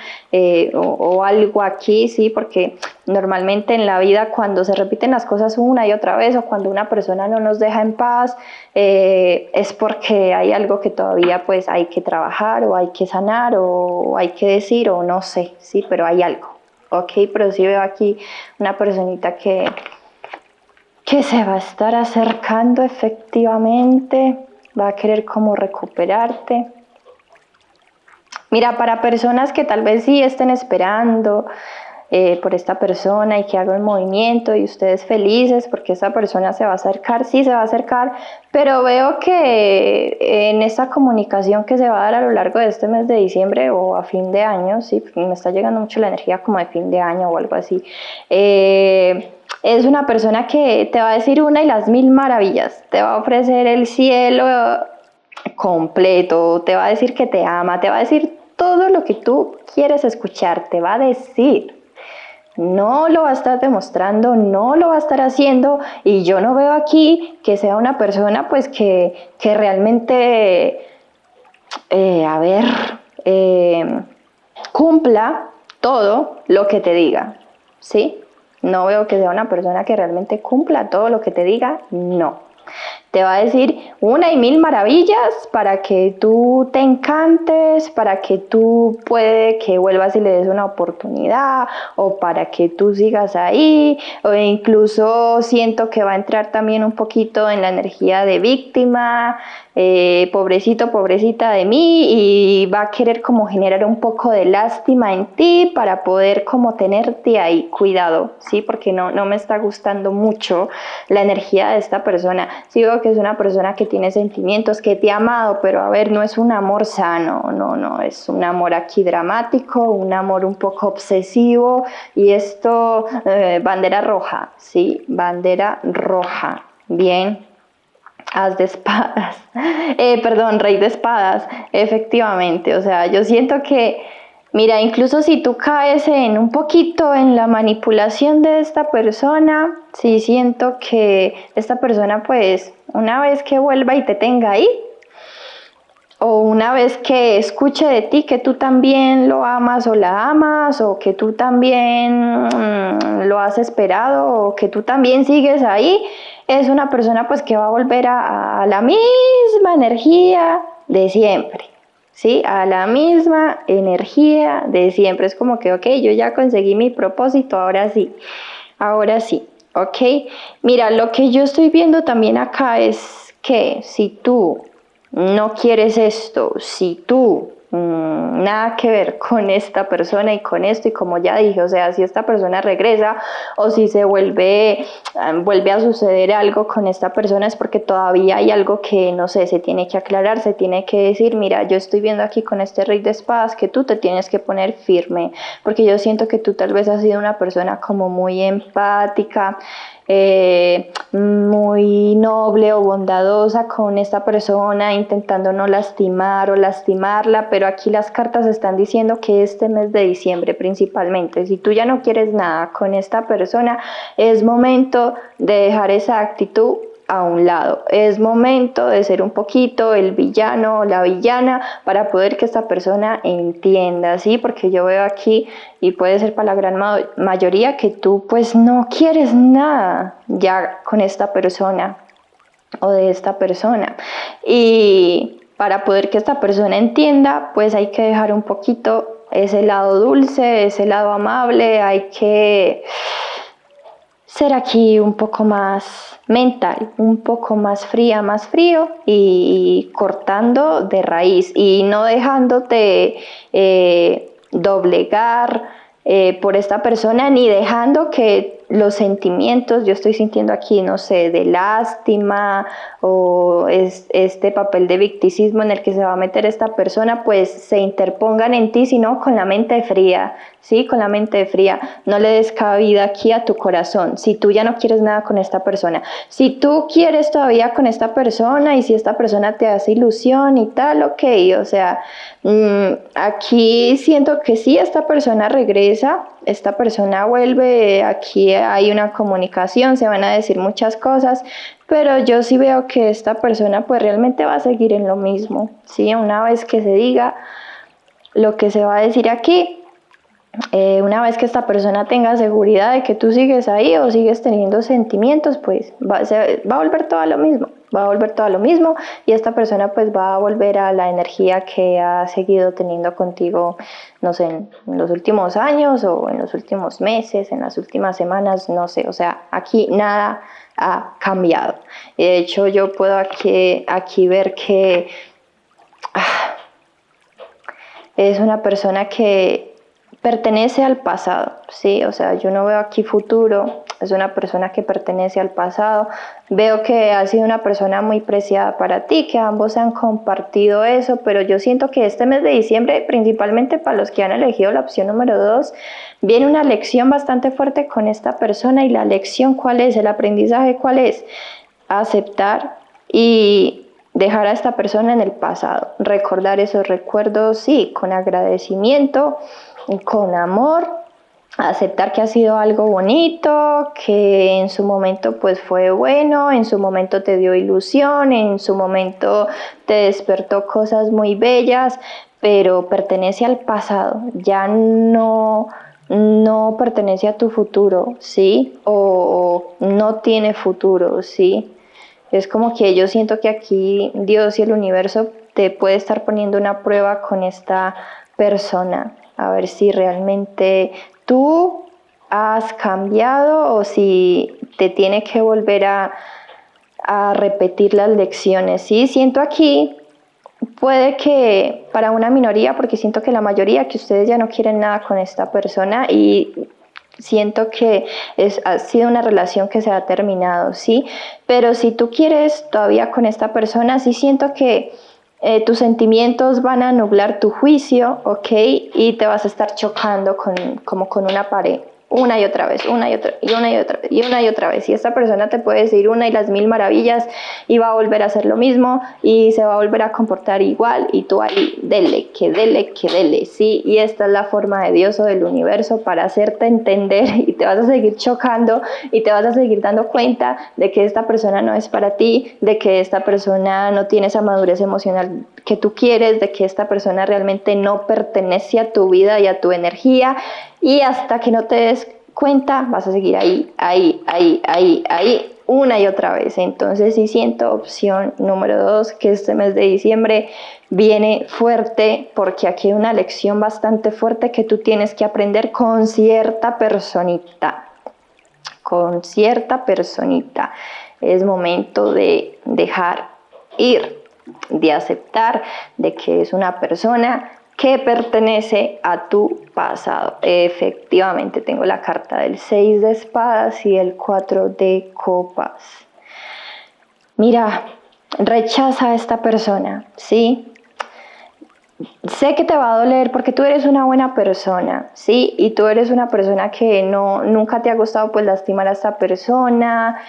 o algo aquí, sí, porque normalmente en la vida cuando se repiten las cosas una y otra vez o cuando una persona no nos deja en paz es porque hay algo que todavía pues hay que trabajar o hay que sanar o hay que decir o no sé, sí, pero hay algo, ok, pero sí veo aquí una personita que se va a estar acercando efectivamente, va a querer como recuperarte. Mira, para personas que tal vez sí estén esperando por esta persona y que haga un movimiento y ustedes felices porque esta persona se va a acercar, sí se va a acercar, pero veo que en esta comunicación que se va a dar a lo largo de este mes de diciembre o a fin de año, sí, me está llegando mucho la energía como de fin de año o algo así, es una persona que te va a decir una y las mil maravillas, te va a ofrecer el cielo completo, te va a decir que te ama, te va a decir todo lo que tú quieres escuchar, te va a decir. No lo va a estar demostrando, no lo va a estar haciendo y yo no veo aquí que sea una persona pues que realmente, a ver, cumpla todo lo que te diga, ¿sí? No veo que sea una persona que realmente cumpla todo lo que te diga, no. Te va a decir una y mil maravillas para que tú te encantes, para que tú puede que vuelvas y le des una oportunidad o para que tú sigas ahí o incluso siento que va a entrar también un poquito en la energía de víctima, pobrecito, pobrecita de mí y va a querer como generar un poco de lástima en ti para poder como tenerte ahí, cuidado, ¿sí? Porque no me está gustando mucho la energía de esta persona. Sí veo que es una persona que tiene sentimientos, que te ha amado, pero a ver, no es un amor sano, no, es un amor aquí dramático, un amor un poco obsesivo y esto, bandera roja, ¿sí? Bandera roja, bien. As de espadas, perdón, rey de espadas, efectivamente, o sea, yo siento que, mira, incluso si tú caes en un poquito en la manipulación de esta persona, sí siento que esta persona pues una vez que vuelva y te tenga ahí, o una vez que escuche de ti que tú también lo amas o la amas, o que tú también lo has esperado, o que tú también sigues ahí, es una persona pues que va a volver a la misma energía de siempre, ¿sí? A la misma energía de siempre. Es como que, ok, yo ya conseguí mi propósito, ahora sí, ok. Mira, lo que yo estoy viendo también acá es que si tú no quieres esto, si tú nada que ver con esta persona y con esto y como ya dije, o sea, si esta persona regresa o si se vuelve a suceder algo con esta persona es porque todavía hay algo que, no sé, se tiene que aclarar, se tiene que decir, mira, yo estoy viendo aquí con este rey de espadas que tú te tienes que poner firme, porque yo siento que tú tal vez has sido una persona como muy empática, muy noble o bondadosa con esta persona, intentando no lastimar o lastimarla, pero aquí las cartas están diciendo que este mes de diciembre principalmente, si tú ya no quieres nada con esta persona, es momento de dejar esa actitud a un lado. Es momento de ser un poquito el villano o la villana para poder que esta persona entienda, ¿sí? Porque yo veo aquí, y puede ser para la gran mayoría, que tú pues no quieres nada ya con esta persona o de esta persona. Y para poder que esta persona entienda, pues hay que dejar un poquito ese lado dulce, ese lado amable, hay que ser aquí un poco más mental, un poco más fría, más frío y cortando de raíz y no dejándote doblegar por esta persona, ni dejando que los sentimientos, yo estoy sintiendo aquí, no sé, de lástima o este papel de victimismo en el que se va a meter esta persona, pues se interpongan en ti, sino con la mente fría, ¿sí? Con la mente fría. No le des cabida aquí a tu corazón. Si tú ya no quieres nada con esta persona, si tú quieres todavía con esta persona y si esta persona te hace ilusión y tal, ok, o sea, aquí siento que sí, esta persona regresa, esta persona vuelve, aquí hay una comunicación, se van a decir muchas cosas, pero yo sí veo que esta persona pues realmente va a seguir en lo mismo, ¿sí? Una vez que se diga lo que se va a decir aquí, una vez que esta persona tenga seguridad de que tú sigues ahí o sigues teniendo sentimientos, pues va a volver todo a lo mismo, va a volver todo a lo mismo y esta persona pues va a volver a la energía que ha seguido teniendo contigo, no sé, en los últimos años o en los últimos meses, en las últimas semanas, no sé, o sea, aquí nada ha cambiado. De hecho, yo puedo aquí ver que es una persona que pertenece al pasado, ¿sí? O sea, yo no veo aquí futuro, es una persona que pertenece al pasado. Veo que ha sido una persona muy preciada para ti, que ambos han compartido eso, pero yo siento que este mes de diciembre, principalmente para los que han elegido la opción número 2, viene una lección bastante fuerte con esta persona y la lección, ¿cuál es? El aprendizaje, ¿cuál es? Aceptar y dejar a esta persona en el pasado, recordar esos recuerdos, sí, con agradecimiento, con amor, aceptar que ha sido algo bonito, que en su momento pues fue bueno, en su momento te dio ilusión, en su momento te despertó cosas muy bellas, pero pertenece al pasado, ya no pertenece a tu futuro, ¿sí? O no tiene futuro, ¿sí? Es como que yo siento que aquí Dios y el universo te puede estar poniendo una prueba con esta persona, a ver si realmente tú has cambiado o si te tiene que volver a repetir las lecciones. Sí, siento aquí, puede que para una minoría, porque siento que la mayoría, que ustedes ya no quieren nada con esta persona y siento que ha sido una relación que se ha terminado, ¿sí? Pero si tú quieres todavía con esta persona, sí siento que tus sentimientos van a nublar tu juicio, ¿ok? Y te vas a estar chocando como con una pared. Una y otra vez, una y otra, y una y otra vez, y una y otra vez. Y esta persona te puede decir una y las mil maravillas y va a volver a hacer lo mismo y se va a volver a comportar igual y tú ahí, dele, que dele, que dele, ¿sí? Y esta es la forma de Dios o del universo para hacerte entender y te vas a seguir chocando y te vas a seguir dando cuenta de que esta persona no es para ti, de que esta persona no tiene esa madurez emocional que tú quieres, de que esta persona realmente no pertenece a tu vida y a tu energía y hasta que no te des cuenta vas a seguir ahí, una y otra vez. Entonces sí siento opción número 2, que este mes de diciembre viene fuerte porque aquí hay una lección bastante fuerte que tú tienes que aprender con cierta personita. Con cierta personita. Es momento de dejar ir, de aceptar de que es una persona que pertenece a tu pasado. Efectivamente, tengo la carta del 6 de espadas y el 4 de copas. Mira, rechaza a esta persona, ¿sí? Sé que te va a doler porque tú eres una buena persona, ¿sí? Y tú eres una persona que nunca te ha gustado pues lastimar a esta persona,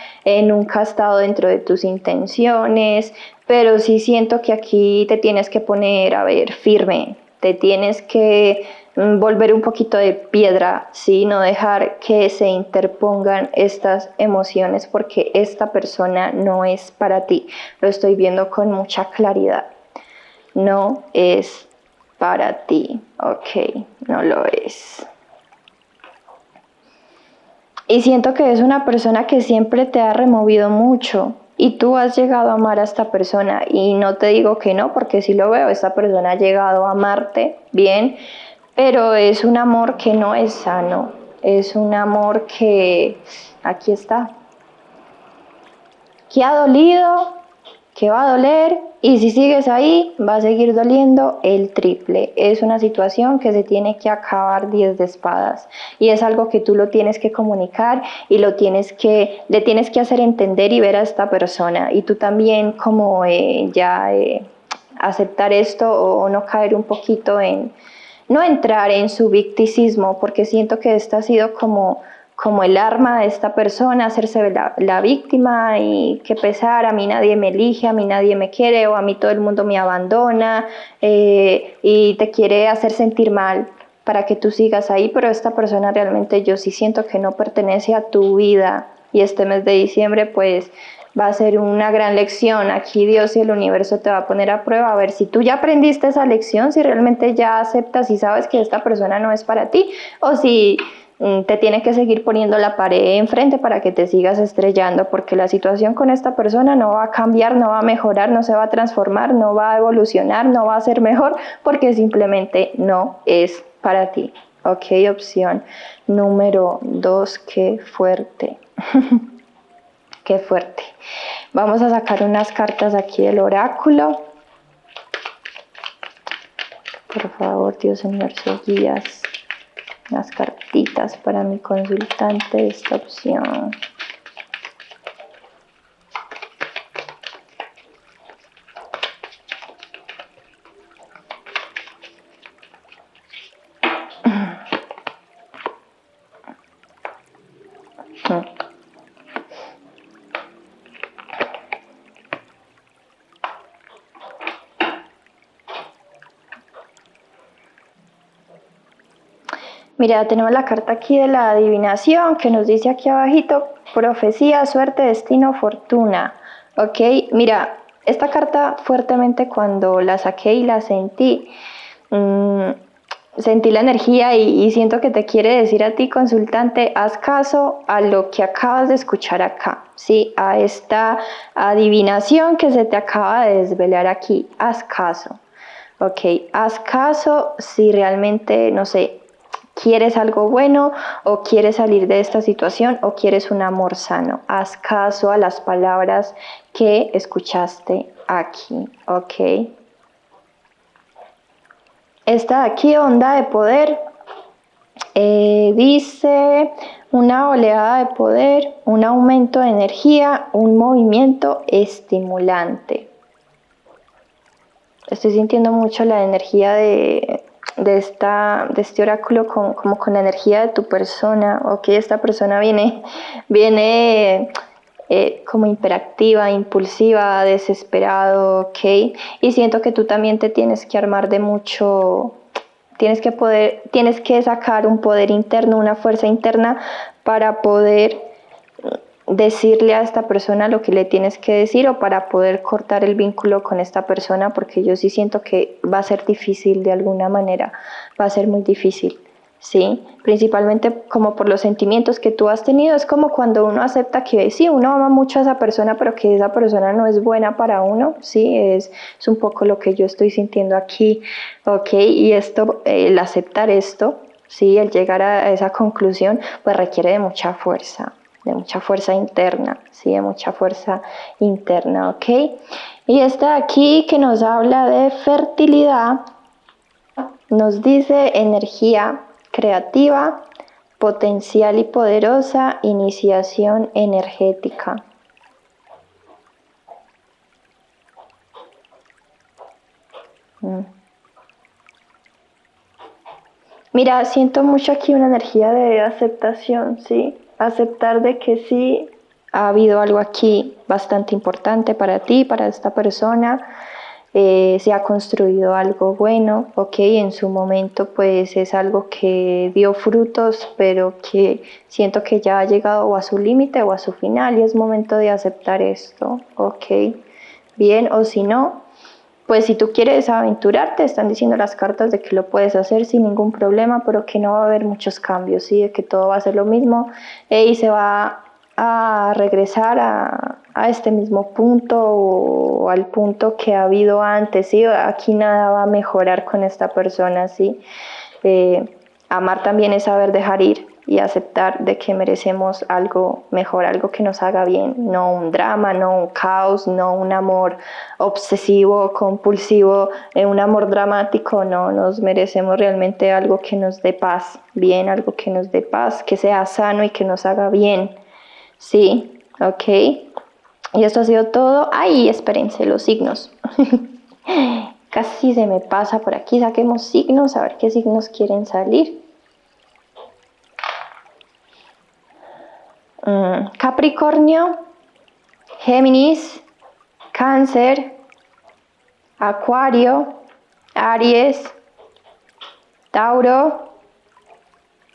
nunca ha estado dentro de tus intenciones, pero sí siento que aquí te tienes que poner, a ver, firme, te tienes que volver un poquito de piedra, ¿sí? No dejar que se interpongan estas emociones porque esta persona no es para ti, lo estoy viendo con mucha claridad. No es para ti, ok, no lo es. Y siento que es una persona que siempre te ha removido mucho y tú has llegado a amar a esta persona y no te digo que no, porque sí lo veo, esta persona ha llegado a amarte bien, pero es un amor que no es sano, es un amor que, aquí está, que ha dolido, que va a doler Y si sigues ahí, va a seguir doliendo el triple. Es una situación que se tiene que acabar 10 de espadas. Y es algo que tú lo tienes que comunicar y le tienes que hacer entender y ver a esta persona. Y tú también como aceptar esto o no caer un poquito en, no entrar en su victimismo, porque siento que esta ha sido como el arma de esta persona, hacerse la víctima y qué pesar, a mí nadie me elige, a mí nadie me quiere o a mí todo el mundo me abandona y te quiere hacer sentir mal para que tú sigas ahí, pero esta persona realmente yo sí siento que no pertenece a tu vida y este mes de diciembre pues va a ser una gran lección. Aquí Dios y el universo te va a poner a prueba a ver si tú ya aprendiste esa lección, si realmente ya aceptas y sabes que esta persona no es para ti o si te tiene que seguir poniendo la pared enfrente para que te sigas estrellando, porque la situación con esta persona no va a cambiar, no va a mejorar, no se va a transformar, no va a evolucionar, no va a ser mejor, porque simplemente no es para ti. Ok, opción número 2, qué fuerte. Qué fuerte. Vamos a sacar unas cartas aquí del oráculo. Por favor, Dios universo, guías. Unas cartitas para mi consultante de esta opción. Mira, tenemos la carta aquí de la adivinación que nos dice aquí abajito, profecía, suerte, destino, fortuna. Ok, mira, esta carta fuertemente cuando la saqué y la sentí, sentí la energía y siento que te quiere decir a ti, consultante, haz caso a lo que acabas de escuchar acá, ¿sí? A esta adivinación que se te acaba de desvelar aquí, haz caso. Ok, haz caso si realmente, no sé, quieres algo bueno o quieres salir de esta situación o quieres un amor sano. Haz caso a las palabras que escuchaste aquí, ¿ok? Esta de aquí, onda de poder, dice una oleada de poder, un aumento de energía, un movimiento estimulante. Estoy sintiendo mucho la energía de este oráculo como con la energía de tu persona, o que esta persona viene como hiperactiva, impulsiva, desesperado, ¿ok? Y siento que tú también te tienes que armar de mucho, tienes que sacar un poder interno, una fuerza interna para poder decirle a esta persona lo que le tienes que decir o para poder cortar el vínculo con esta persona, porque yo sí siento que va a ser difícil de alguna manera, va a ser muy difícil, ¿sí? Principalmente como por los sentimientos que tú has tenido, es como cuando uno acepta que sí, uno ama mucho a esa persona, pero que esa persona no es buena para uno, ¿sí? Es un poco lo que yo estoy sintiendo aquí, ¿ok? Y esto, el aceptar esto, ¿sí? El llegar a esa conclusión, pues requiere de mucha fuerza interna, ¿sí? De mucha fuerza interna, ¿ok? Y esta de aquí que nos habla de fertilidad, nos dice energía creativa, potencial y poderosa, iniciación energética. Mira, siento mucho aquí una energía de aceptación, ¿sí? Aceptar de que sí ha habido algo aquí bastante importante para ti, para esta persona, se ha construido algo bueno, ok, en su momento pues es algo que dio frutos, pero que siento que ya ha llegado o a su límite o a su final y es momento de aceptar esto, ok, bien, o si no, pues si tú quieres aventurarte, están diciendo las cartas de que lo puedes hacer sin ningún problema, pero que no va a haber muchos cambios, ¿sí? De que todo va a ser lo mismo y se va a regresar a este mismo punto o al punto que ha habido antes, ¿sí? Aquí nada va a mejorar con esta persona, ¿sí? Amar también es saber dejar ir y aceptar de que merecemos algo mejor, algo que nos haga bien, no un drama, no un caos, no un amor obsesivo, compulsivo, un amor dramático, no, nos merecemos realmente algo que nos dé paz, bien, algo que nos dé paz, que sea sano y que nos haga bien, ¿sí? ¿Ok? Y esto ha sido todo. ¡Ay! Espérense, los signos. Casi se me pasa por aquí, saquemos signos, a ver qué signos quieren salir. Capricornio, Géminis, Cáncer, Acuario, Aries, Tauro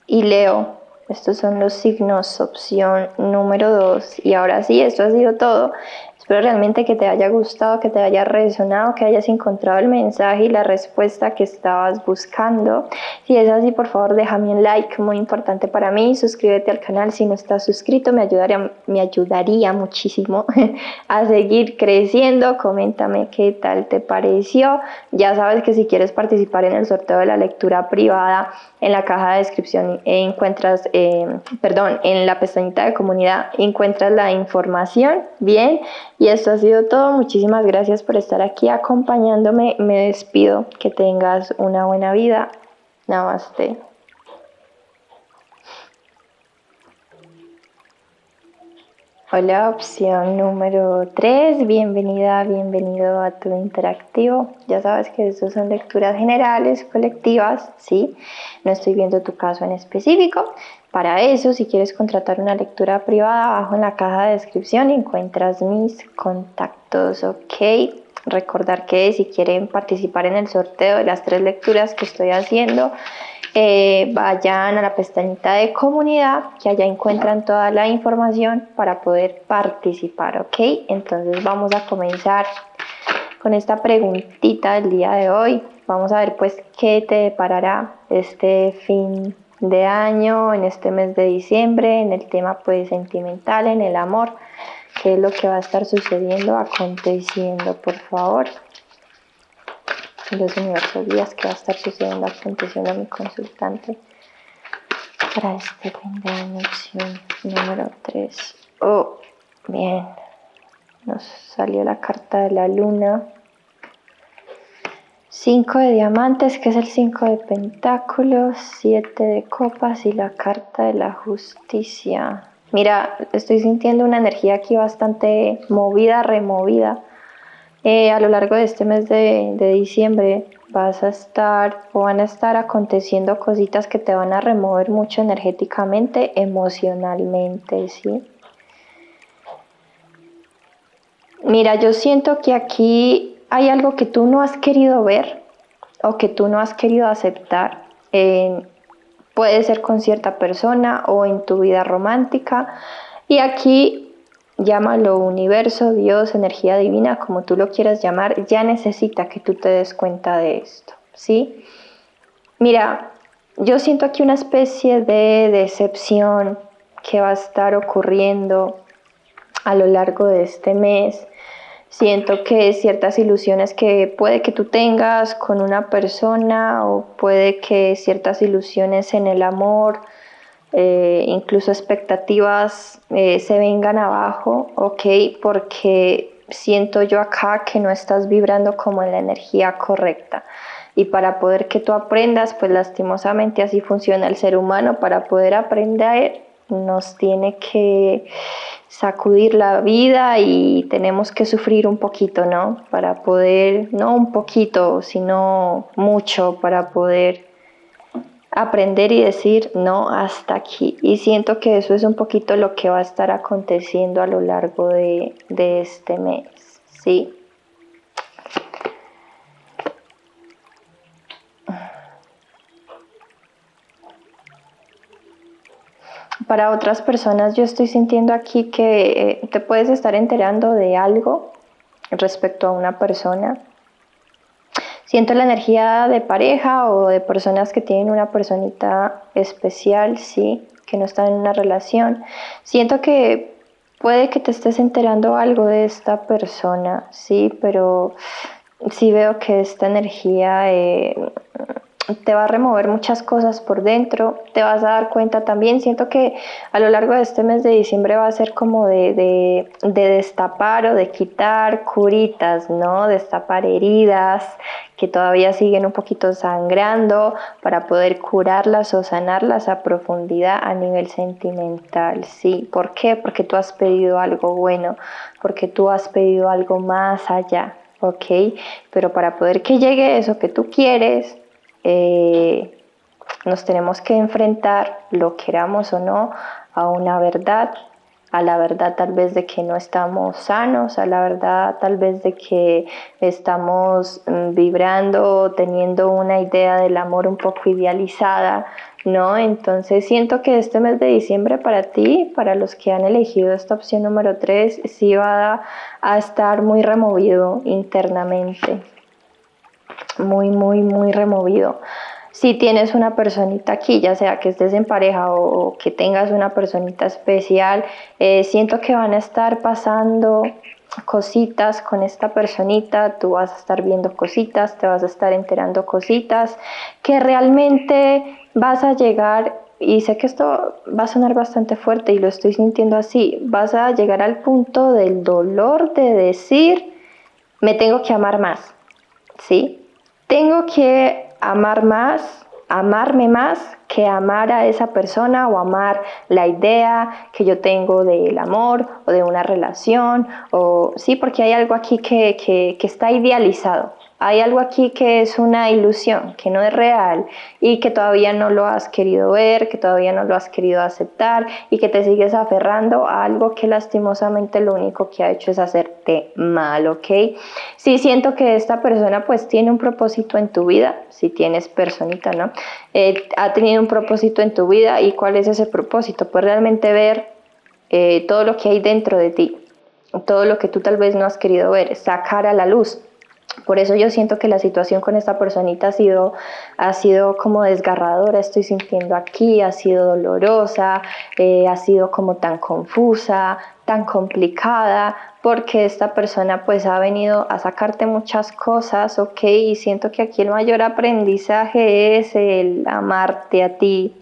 y Leo. Estos son los signos, opción número 2. Y ahora sí, esto ha sido todo. Espero realmente que te haya gustado, que te haya resonado, que hayas encontrado el mensaje y la respuesta que estabas buscando. Si es así, por favor, déjame un like, muy importante para mí. Suscríbete al canal si no estás suscrito, me ayudaría muchísimo a seguir creciendo. Coméntame qué tal te pareció. Ya sabes que si quieres participar en el sorteo de la lectura privada, en la caja de descripción encuentras, en la pestañita de comunidad encuentras la información, bien. Y esto ha sido todo. Muchísimas gracias por estar aquí acompañándome. Me despido. Que tengas una buena vida. Namaste. Hola, opción número 3. Bienvenida, bienvenido a tu interactivo. Ya sabes que estos son lecturas generales, colectivas, ¿sí? No estoy viendo tu caso en específico. Para eso, si quieres contratar una lectura privada, abajo en la caja de descripción encuentras mis contactos, ¿ok? Recordar que si quieren participar en el sorteo de las 3 lecturas que estoy haciendo, vayan a la pestañita de comunidad, que allá encuentran toda la información para poder participar, ¿ok? Entonces vamos a comenzar con esta preguntita del día de hoy. Vamos a ver pues qué te deparará este fin de año, en este mes de diciembre, en el tema pues sentimental, en el amor, qué es lo que va a estar sucediendo, aconteciendo, por favor. Los universos días que va a estar sucediendo, aconteciendo a mi consultante para este fin de año, opción número 3. Oh, bien, nos salió la carta de la luna. 5 de diamantes, que es el 5 de pentáculos, 7 de copas y la carta de la justicia. Mira, estoy sintiendo una energía aquí bastante movida, removida. A lo largo de este mes de diciembre van a estar aconteciendo cositas que te van a remover mucho energéticamente, emocionalmente, ¿sí? Mira, yo siento que aquí hay algo que tú no has querido ver o que tú no has querido aceptar. Puede ser con cierta persona o en tu vida romántica. Y aquí, llámalo universo, Dios, energía divina, como tú lo quieras llamar, ya necesita que tú te des cuenta de esto, ¿sí? Mira, yo siento aquí una especie de decepción que va a estar ocurriendo a lo largo de este mes. Siento que ciertas ilusiones que puede que tú tengas con una persona, o puede que ciertas ilusiones en el amor, incluso expectativas, se vengan abajo, ¿ok? Porque siento yo acá que no estás vibrando como en la energía correcta. Y para poder que tú aprendas, pues lastimosamente así funciona el ser humano, para poder aprender nos tiene que sacudir la vida y tenemos que sufrir un poquito, ¿no? Para poder, no un poquito, sino mucho, para poder aprender y decir no hasta aquí. Y siento que eso es un poquito lo que va a estar aconteciendo a lo largo de este mes, ¿sí? Para otras personas yo estoy sintiendo aquí que te puedes estar enterando de algo respecto a una persona. Siento la energía de pareja o de personas que tienen una personita especial, sí, que no están en una relación. Siento que puede que te estés enterando algo de esta persona, sí, pero sí veo que esta energía te va a remover muchas cosas por dentro, te vas a dar cuenta también, siento que a lo largo de este mes de diciembre va a ser como de destapar o de quitar curitas, ¿no? Destapar heridas que todavía siguen un poquito sangrando para poder curarlas o sanarlas a profundidad a nivel sentimental, ¿sí? ¿Por qué? Porque tú has pedido algo bueno, porque tú has pedido algo más allá, ¿ok? Pero para poder que llegue eso que tú quieres, nos tenemos que enfrentar, lo queramos o no, a una verdad, a la verdad tal vez de que no estamos sanos, a la verdad tal vez de que estamos vibrando, teniendo una idea del amor un poco idealizada, ¿no? Entonces siento que este mes de diciembre para ti, para los que han elegido esta opción número 3, sí va a estar muy removido internamente, muy removido. Si tienes una personita aquí, ya sea que estés en pareja o que tengas una personita especial, siento que van a estar pasando cositas con esta personita, tú vas a estar viendo cositas, te vas a estar enterando cositas, que realmente vas a llegar, y sé que esto va a sonar bastante fuerte y lo estoy sintiendo así, vas a llegar al punto del dolor de decir, me tengo que amar más, ¿sí? Tengo que amar más, amarme más que amar a esa persona o amar la idea que yo tengo del amor o de una relación, o sí, porque hay algo aquí que está idealizado. Hay algo aquí que es una ilusión, que no es real y que todavía no lo has querido ver, que todavía no lo has querido aceptar y que te sigues aferrando a algo que lastimosamente lo único que ha hecho es hacerte mal, ¿ok? Sí, siento que esta persona pues tiene un propósito en tu vida, si tienes personita, ¿no? Ha tenido un propósito en tu vida. ¿Y cuál es ese propósito? Pues realmente ver todo lo que hay dentro de ti, todo lo que tú tal vez no has querido ver, sacar a la luz. Por eso yo siento que la situación con esta personita ha sido como desgarradora, estoy sintiendo aquí, ha sido dolorosa, ha sido como tan confusa, tan complicada, porque esta persona pues ha venido a sacarte muchas cosas, ¿ok? Y siento que aquí el mayor aprendizaje es el amarte a ti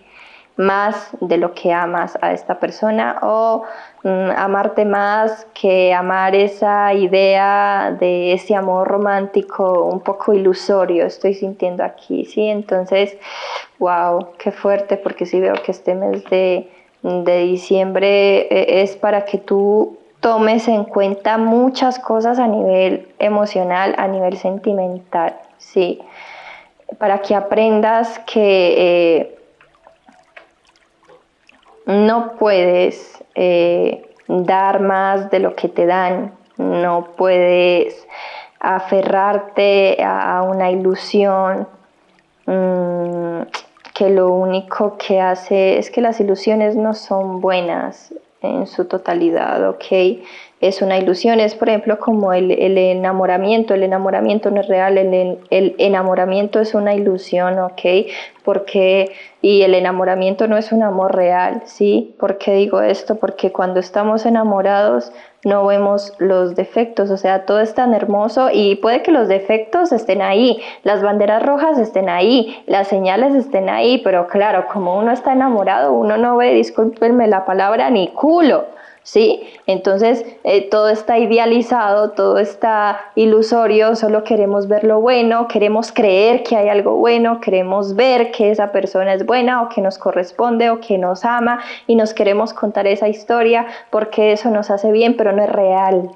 más de lo que amas a esta persona, o amarte más que amar esa idea de ese amor romántico un poco ilusorio, estoy sintiendo aquí, ¿sí? Entonces, wow, qué fuerte, porque sí veo que este mes de diciembre es para que tú tomes en cuenta muchas cosas a nivel emocional, a nivel sentimental, ¿sí? Para que aprendas que no puedes dar más de lo que te dan, no puedes aferrarte a una ilusión que lo único que hace es que las ilusiones no son buenas en su totalidad, ¿ok? Es una ilusión, es por ejemplo como el enamoramiento no es real, el enamoramiento es una ilusión, ¿ok? Porque, y el enamoramiento no es un amor real, ¿sí? ¿Por qué digo esto? Porque cuando estamos enamorados no vemos los defectos, o sea, todo es tan hermoso y puede que los defectos estén ahí, las banderas rojas estén ahí, las señales estén ahí, pero claro, como uno está enamorado, uno no ve, discúlpenme la palabra, ni culo, ¿sí? Entonces todo está idealizado, todo está ilusorio, solo queremos ver lo bueno, queremos creer que hay algo bueno, queremos ver que esa persona es buena o que nos corresponde o que nos ama y nos queremos contar esa historia porque eso nos hace bien, pero no es real,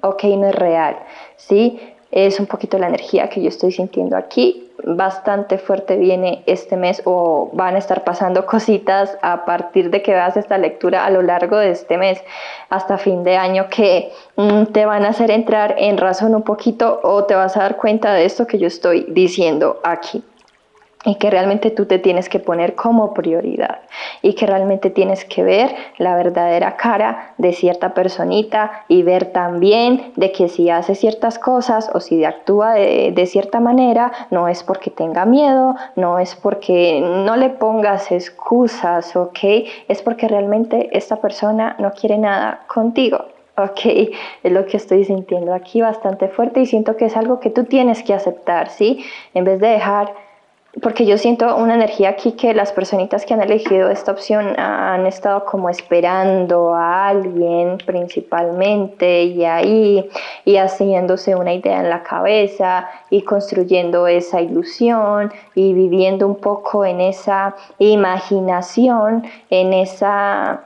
ok, no es real, ¿sí? Es un poquito la energía que yo estoy sintiendo aquí, bastante fuerte viene este mes, o van a estar pasando cositas a partir de que veas esta lectura a lo largo de este mes hasta fin de año que te van a hacer entrar en razón un poquito, o te vas a dar cuenta de esto que yo estoy diciendo aquí, y que realmente tú te tienes que poner como prioridad y que realmente tienes que ver la verdadera cara de cierta personita y ver también de que si hace ciertas cosas o si actúa de cierta manera, no es porque tenga miedo, no es porque no le pongas excusas, ¿ok? Es porque realmente esta persona no quiere nada contigo. Ok, es lo que estoy sintiendo aquí bastante fuerte y siento que es algo que tú tienes que aceptar, ¿sí? En vez de dejar porque yo siento una energía aquí que las personitas que han elegido esta opción han estado como esperando a alguien principalmente y haciéndose una idea en la cabeza y construyendo esa ilusión y viviendo un poco en esa imaginación, en esa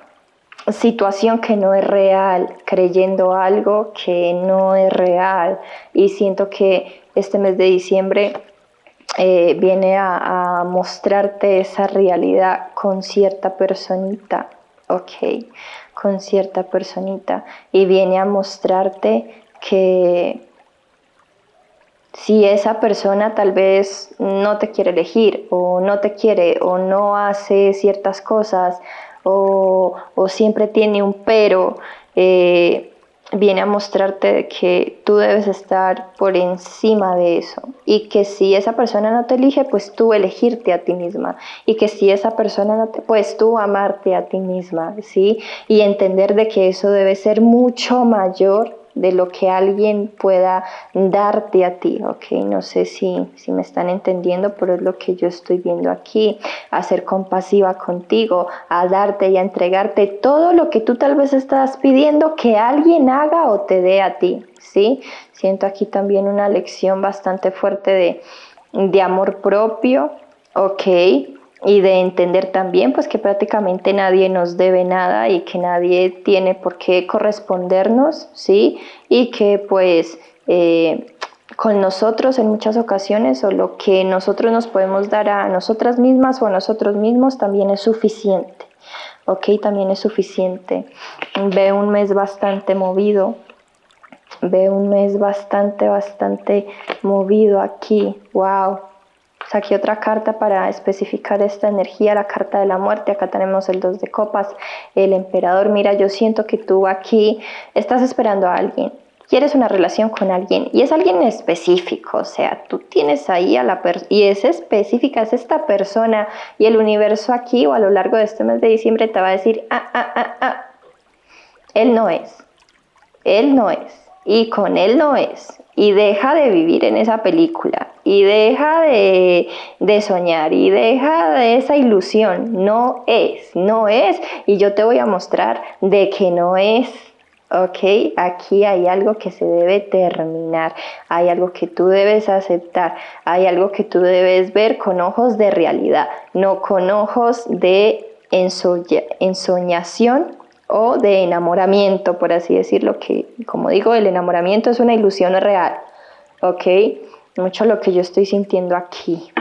situación que no es real, creyendo algo que no es real. Y siento que este mes de diciembre viene a mostrarte esa realidad con cierta personita, ok, con cierta personita, y viene a mostrarte que si esa persona tal vez no te quiere elegir o no te quiere o no hace ciertas cosas o siempre tiene un pero, viene a mostrarte que tú debes estar por encima de eso y que si esa persona no te elige, pues tú elegirte a ti misma y que si esa persona no te, pues tú amarte a ti misma, ¿sí? Y entender de que eso debe ser mucho mayor de lo que alguien pueda darte a ti, ¿ok? No sé si me están entendiendo, pero es lo que yo estoy viendo aquí, a ser compasiva contigo, a darte y a entregarte todo lo que tú tal vez estás pidiendo que alguien haga o te dé a ti, ¿sí? Siento aquí también una lección bastante fuerte de amor propio, ¿ok? Y de entender también pues que prácticamente nadie nos debe nada y que nadie tiene por qué correspondernos, ¿sí? Y que pues con nosotros en muchas ocasiones o lo que nosotros nos podemos dar a nosotras mismas o a nosotros mismos también es suficiente, ¿ok? También es suficiente. Veo un mes bastante movido, veo un mes bastante movido aquí, wow. Saqué otra carta para especificar esta energía, la carta de la muerte. Acá tenemos el 2 de copas, el emperador. Mira, yo siento que tú aquí estás esperando a alguien. Quieres una relación con alguien y es alguien específico, o sea, tú tienes ahí a la persona y es específica, es esta persona y el universo aquí o a lo largo de este mes de diciembre te va a decir, él no es, él no es. Y con él no es. Y deja de vivir en esa película. Y deja de soñar. Y deja de esa ilusión. No es. No es. Y yo te voy a mostrar de que no es. Ok, aquí hay algo que se debe terminar. Hay algo que tú debes aceptar. Hay algo que tú debes ver con ojos de realidad. No con ojos de ensoñación o de enamoramiento, por así decirlo, que como digo, el enamoramiento es una ilusión real, ¿ok? Mucho lo que yo estoy sintiendo aquí.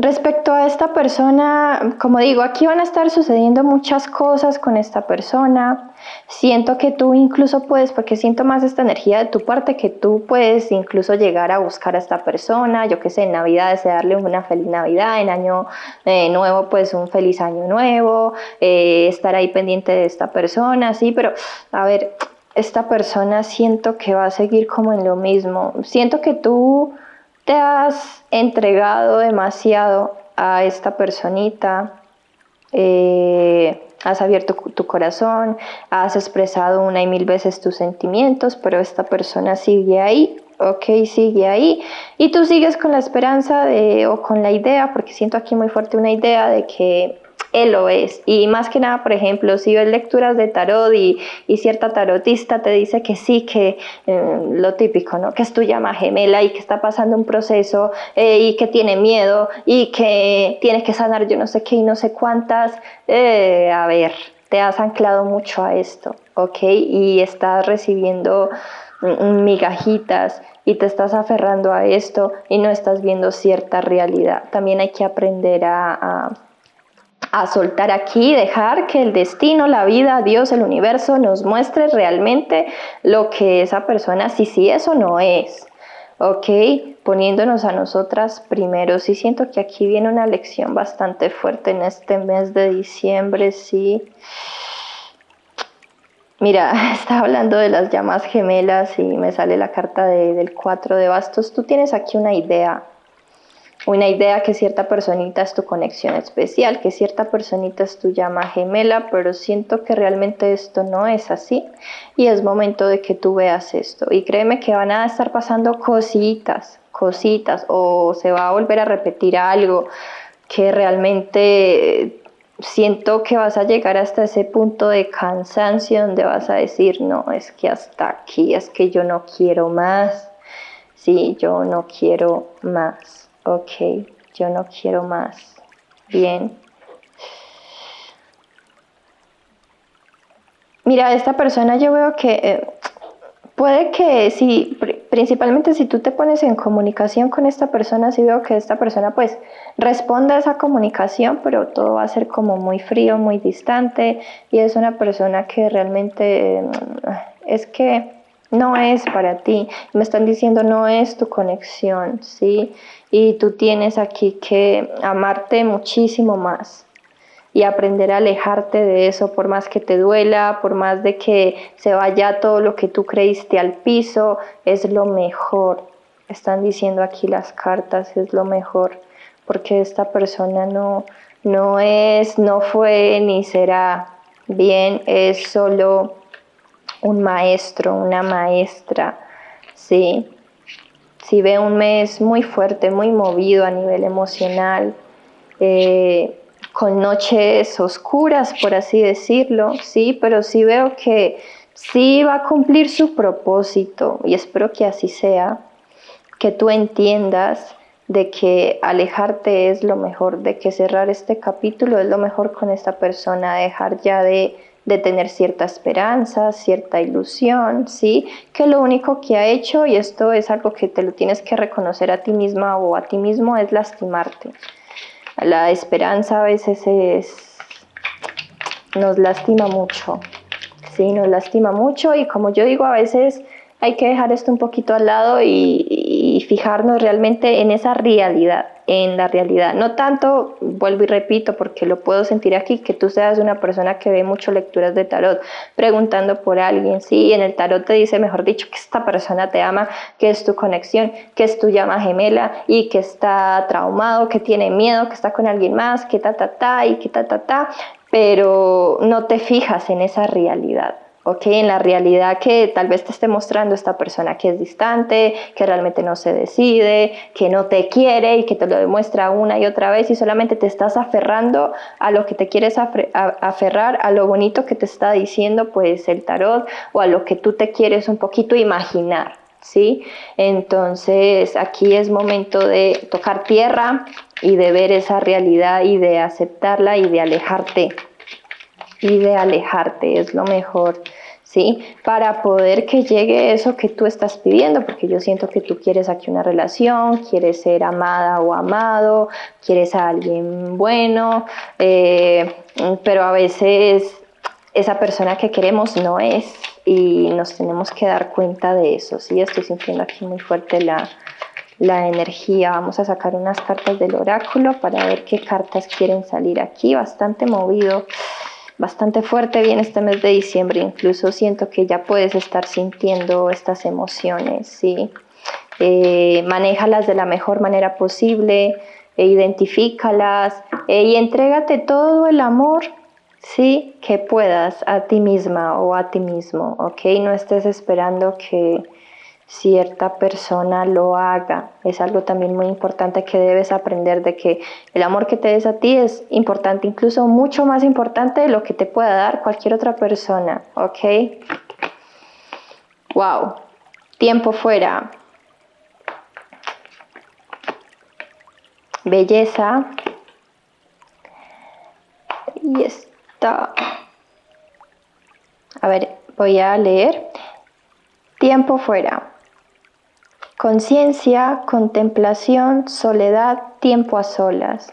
Respecto a esta persona, como digo, aquí van a estar sucediendo muchas cosas con esta persona. Siento que tú incluso puedes, porque siento más esta energía de tu parte, que tú puedes incluso llegar a buscar a esta persona, yo qué sé, en Navidad desearle una feliz Navidad, en año nuevo pues un feliz año nuevo, estar ahí pendiente de esta persona, sí, pero a ver, esta persona siento que va a seguir como en lo mismo. Siento que tú te has entregado demasiado a esta personita, has abierto tu corazón, has expresado una y mil veces tus sentimientos, pero esta persona sigue ahí, ok, sigue ahí, y tú sigues con la esperanza o con la idea, porque siento aquí muy fuerte una idea de que él lo es, y más que nada, por ejemplo, si ves lecturas de tarot y cierta tarotista te dice que sí, que lo típico, ¿no? Que es tu llama gemela y que está pasando un proceso y que tiene miedo y que tienes que sanar yo no sé qué y no sé cuántas, a ver, te has anclado mucho a esto, ¿ok? Y estás recibiendo migajitas y te estás aferrando a esto y no estás viendo cierta realidad. También hay que aprender a soltar aquí, dejar que el destino, la vida, Dios, el universo nos muestre realmente lo que esa persona, si sí es o no es, ¿ok? Poniéndonos a nosotras primero. Sí siento que aquí viene una lección bastante fuerte en este mes de diciembre, sí. Mira, estaba hablando de las llamas gemelas y me sale la carta del 4 de bastos. Tú tienes aquí una idea que cierta personita es tu conexión especial, que cierta personita es tu llama gemela, pero siento que realmente esto no es así y es momento de que tú veas esto. Y créeme que van a estar pasando cositas, o se va a volver a repetir algo que realmente siento que vas a llegar hasta ese punto de cansancio donde vas a decir, no, es que hasta aquí, es que yo no quiero más. Sí, yo no quiero más. Ok, yo no quiero más. Bien. Mira, esta persona yo veo que puede que si, principalmente si tú te pones en comunicación con esta persona, sí veo que esta persona pues responde a esa comunicación, pero todo va a ser como muy frío, muy distante, y es una persona que realmente es que no es para ti. Me están diciendo no es tu conexión, ¿sí? Y tú tienes aquí que amarte muchísimo más y aprender a alejarte de eso, por más que te duela, por más de que se vaya todo lo que tú creíste al piso, es lo mejor. Están diciendo aquí las cartas, es lo mejor, porque esta persona no fue ni será. Bien, es solo un maestro, una maestra, ¿sí? Si ve un mes muy fuerte, muy movido a nivel emocional, con noches oscuras, por así decirlo, sí, pero sí veo que sí va a cumplir su propósito y espero que así sea, que tú entiendas de que alejarte es lo mejor, de que cerrar este capítulo es lo mejor con esta persona, dejar ya de tener cierta esperanza, cierta ilusión, ¿sí? Que lo único que ha hecho, y esto es algo que te lo tienes que reconocer a ti misma o a ti mismo, es lastimarte. La esperanza a veces nos lastima mucho, sí, nos lastima mucho y como yo digo, a veces hay que dejar esto un poquito al lado y fijarnos realmente en esa realidad, en la realidad. No tanto, vuelvo y repito, porque lo puedo sentir aquí, que tú seas una persona que ve mucho lecturas de tarot, preguntando por alguien, sí, en el tarot te dice, mejor dicho, que esta persona te ama, que es tu conexión, que es tu llama gemela y que está traumado, que tiene miedo, que está con alguien más, que y que pero no te fijas en esa realidad. ¿Ok? En la realidad que tal vez te esté mostrando esta persona que es distante, que realmente no se decide, que no te quiere y que te lo demuestra una y otra vez y solamente te estás aferrando a lo que te quieres aferrar, a lo bonito que te está diciendo pues el tarot o a lo que tú te quieres un poquito imaginar, ¿sí? Entonces aquí es momento de tocar tierra y de ver esa realidad y de aceptarla y de alejarte. Es lo mejor, ¿sí? Para poder que llegue eso que tú estás pidiendo, porque yo siento que tú quieres aquí una relación, quieres ser amada o amado, quieres a alguien bueno, pero a veces esa persona que queremos no es y nos tenemos que dar cuenta de eso, ¿sí? Estoy sintiendo aquí muy fuerte la energía. Vamos a sacar unas cartas del oráculo para ver qué cartas quieren salir aquí. Bastante movido, bastante fuerte viene este mes de diciembre. Incluso siento que ya puedes estar sintiendo estas emociones, ¿sí? Manéjalas de la mejor manera posible, identifícalas y entrégate todo el amor, ¿sí? Que puedas a ti misma o a ti mismo, ¿ok? No estés esperando que cierta persona lo haga. Es algo también muy importante que debes aprender, de que el amor que te des a ti es importante, incluso mucho más importante de lo que te pueda dar cualquier otra persona, ¿ok? Wow, tiempo fuera, belleza, y está. A ver, voy a leer. Tiempo fuera. Conciencia, contemplación, soledad, tiempo a solas.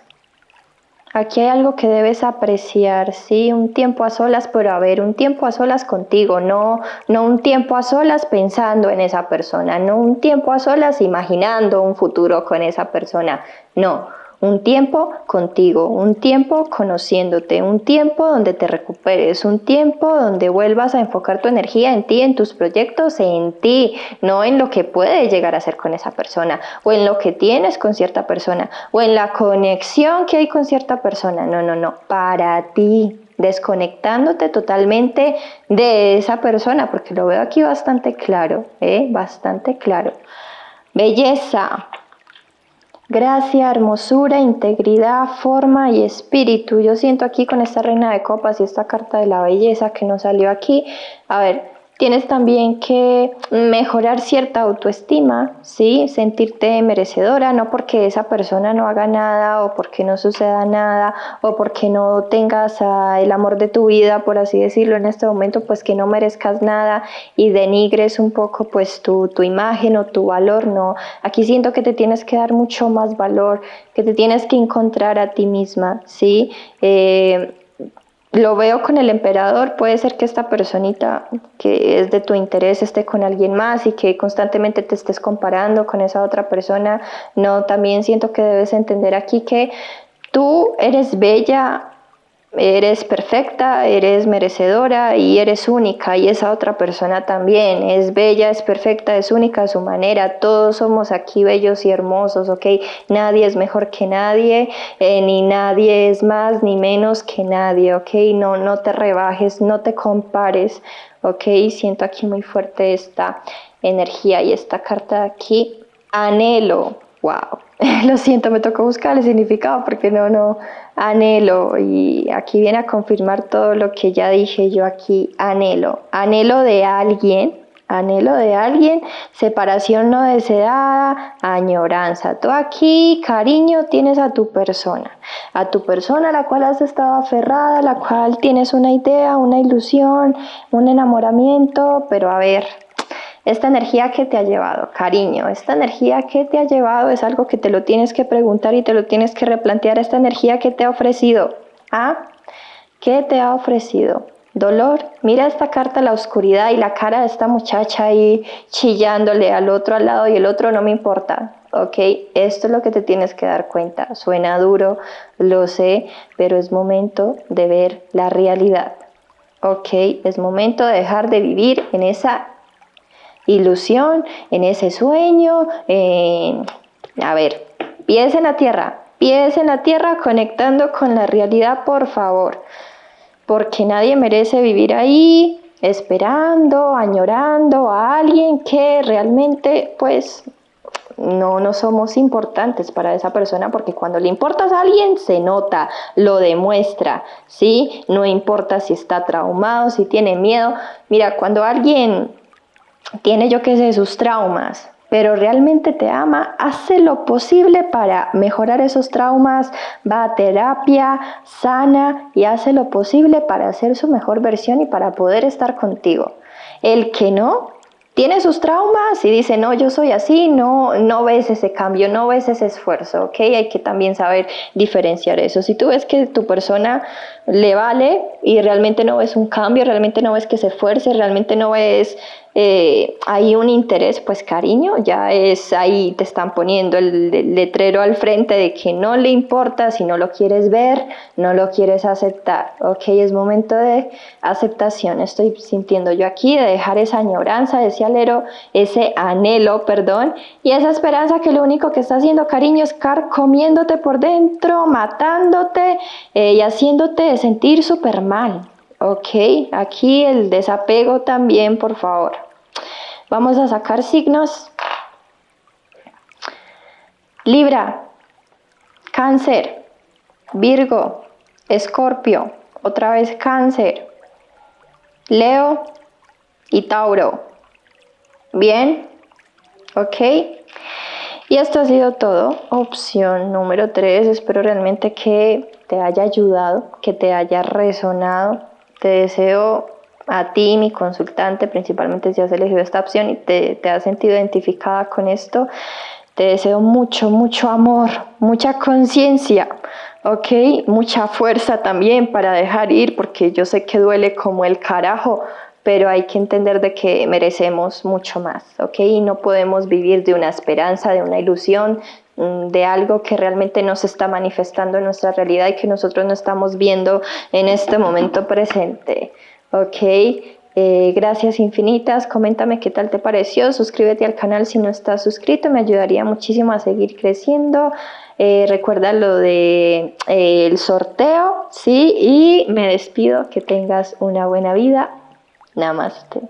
Aquí hay algo que debes apreciar, ¿sí? Un tiempo a solas, pero a ver, un tiempo a solas contigo, no un tiempo a solas pensando en esa persona, no un tiempo a solas imaginando un futuro con esa persona, no. un tiempo contigo, un tiempo conociéndote, un tiempo donde te recuperes, un tiempo donde vuelvas a enfocar tu energía en ti, en tus proyectos, en ti, no en lo que puedes llegar a hacer con esa persona, o en lo que tienes con cierta persona, o en la conexión que hay con cierta persona. No, no, no, para ti, desconectándote totalmente de esa persona, porque lo veo aquí bastante claro, bastante claro. Belleza. Gracia, hermosura, integridad, forma y espíritu. Yo siento aquí con esta reina de copas y esta carta de la belleza que nos salió aquí. A ver, tienes también que mejorar cierta autoestima, ¿sí? Sentirte merecedora, no porque esa persona no haga nada o porque no suceda nada o porque no tengas el amor de tu vida, por así decirlo, en este momento, pues que no merezcas nada y denigres un poco pues tu imagen o tu valor, no. Aquí siento que te tienes que dar mucho más valor, que te tienes que encontrar a ti misma, ¿sí? Lo veo con el emperador, puede ser que esta personita que es de tu interés esté con alguien más y que constantemente te estés comparando con esa otra persona. No, también siento que debes entender aquí que tú eres bella, eres perfecta, eres merecedora y eres única, y esa otra persona también es bella, es perfecta, es única a su manera. Todos somos aquí bellos y hermosos, ¿ok? Nadie es mejor que nadie, ni nadie es más ni menos que nadie, ¿ok? No te rebajes, no te compares, ¿ok? Siento aquí muy fuerte esta energía y esta carta de aquí, anhelo. Wow, lo siento, me tocó buscar el significado porque no, anhelo, y aquí viene a confirmar todo lo que ya dije yo aquí, anhelo de alguien, separación no deseada, añoranza. Tú aquí, cariño, tienes a tu persona a la cual has estado aferrada, a la cual tienes una idea, una ilusión, un enamoramiento, pero a ver, esta energía que te ha llevado, cariño, esta energía que te ha llevado es algo que te lo tienes que preguntar y te lo tienes que replantear. Esta energía que te ha ofrecido, ¿qué te ha ofrecido? Dolor. Mira esta carta, la oscuridad y la cara de esta muchacha ahí chillándole al otro al lado y el otro no me importa. Ok, esto es lo que te tienes que dar cuenta. Suena duro, lo sé, pero es momento de ver la realidad. Ok, es momento de dejar de vivir en esa ilusión, en ese sueño, a ver, pies en la tierra conectando con la realidad, por favor, porque nadie merece vivir ahí esperando, añorando a alguien que realmente pues no somos importantes para esa persona, porque cuando le importas a alguien se nota, lo demuestra, ¿sí? No importa si está traumado, si tiene miedo. Mira, cuando alguien tiene, yo qué sé, sus traumas, pero realmente te ama, hace lo posible para mejorar esos traumas, va a terapia, sana y hace lo posible para hacer su mejor versión y para poder estar contigo. El que no, tiene sus traumas y dice, no, yo soy así, no ves ese cambio, no ves ese esfuerzo, ¿ok? Hay que también saber diferenciar eso. Si tú ves que tu persona le vale y realmente no ves un cambio, realmente no ves que se esfuerce, realmente no ves hay un interés, pues cariño, ya es ahí, te están poniendo el letrero al frente de que no le importa, si no lo quieres ver, no lo quieres aceptar, ok, es momento de aceptación. Estoy sintiendo yo aquí de dejar esa añoranza, ese anhelo, perdón, y esa esperanza que lo único que está haciendo, cariño, es carcomiéndote por dentro, matándote y haciéndote sentir súper mal. Ok, aquí el desapego también, por favor. Vamos a sacar signos. Libra, Cáncer, Virgo, Escorpio, otra vez Cáncer, Leo y Tauro. Bien, ok. Y esto ha sido todo. Opción número 3. Espero realmente que te haya ayudado, que te haya resonado. Te deseo a ti, mi consultante, principalmente si has elegido esta opción y te has sentido identificada con esto, te deseo mucho, mucho amor, mucha conciencia, ¿ok? Mucha fuerza también para dejar ir, porque yo sé que duele como el carajo, pero hay que entender de que merecemos mucho más, ¿ok? Y no podemos vivir de una esperanza, de una ilusión, de algo que realmente no se está manifestando en nuestra realidad y que nosotros no estamos viendo en este momento presente. Ok, gracias infinitas, coméntame qué tal te pareció, suscríbete al canal si no estás suscrito, me ayudaría muchísimo a seguir creciendo. Recuerda lo de el sorteo, ¿sí? Y me despido, que tengas una buena vida. Namaste.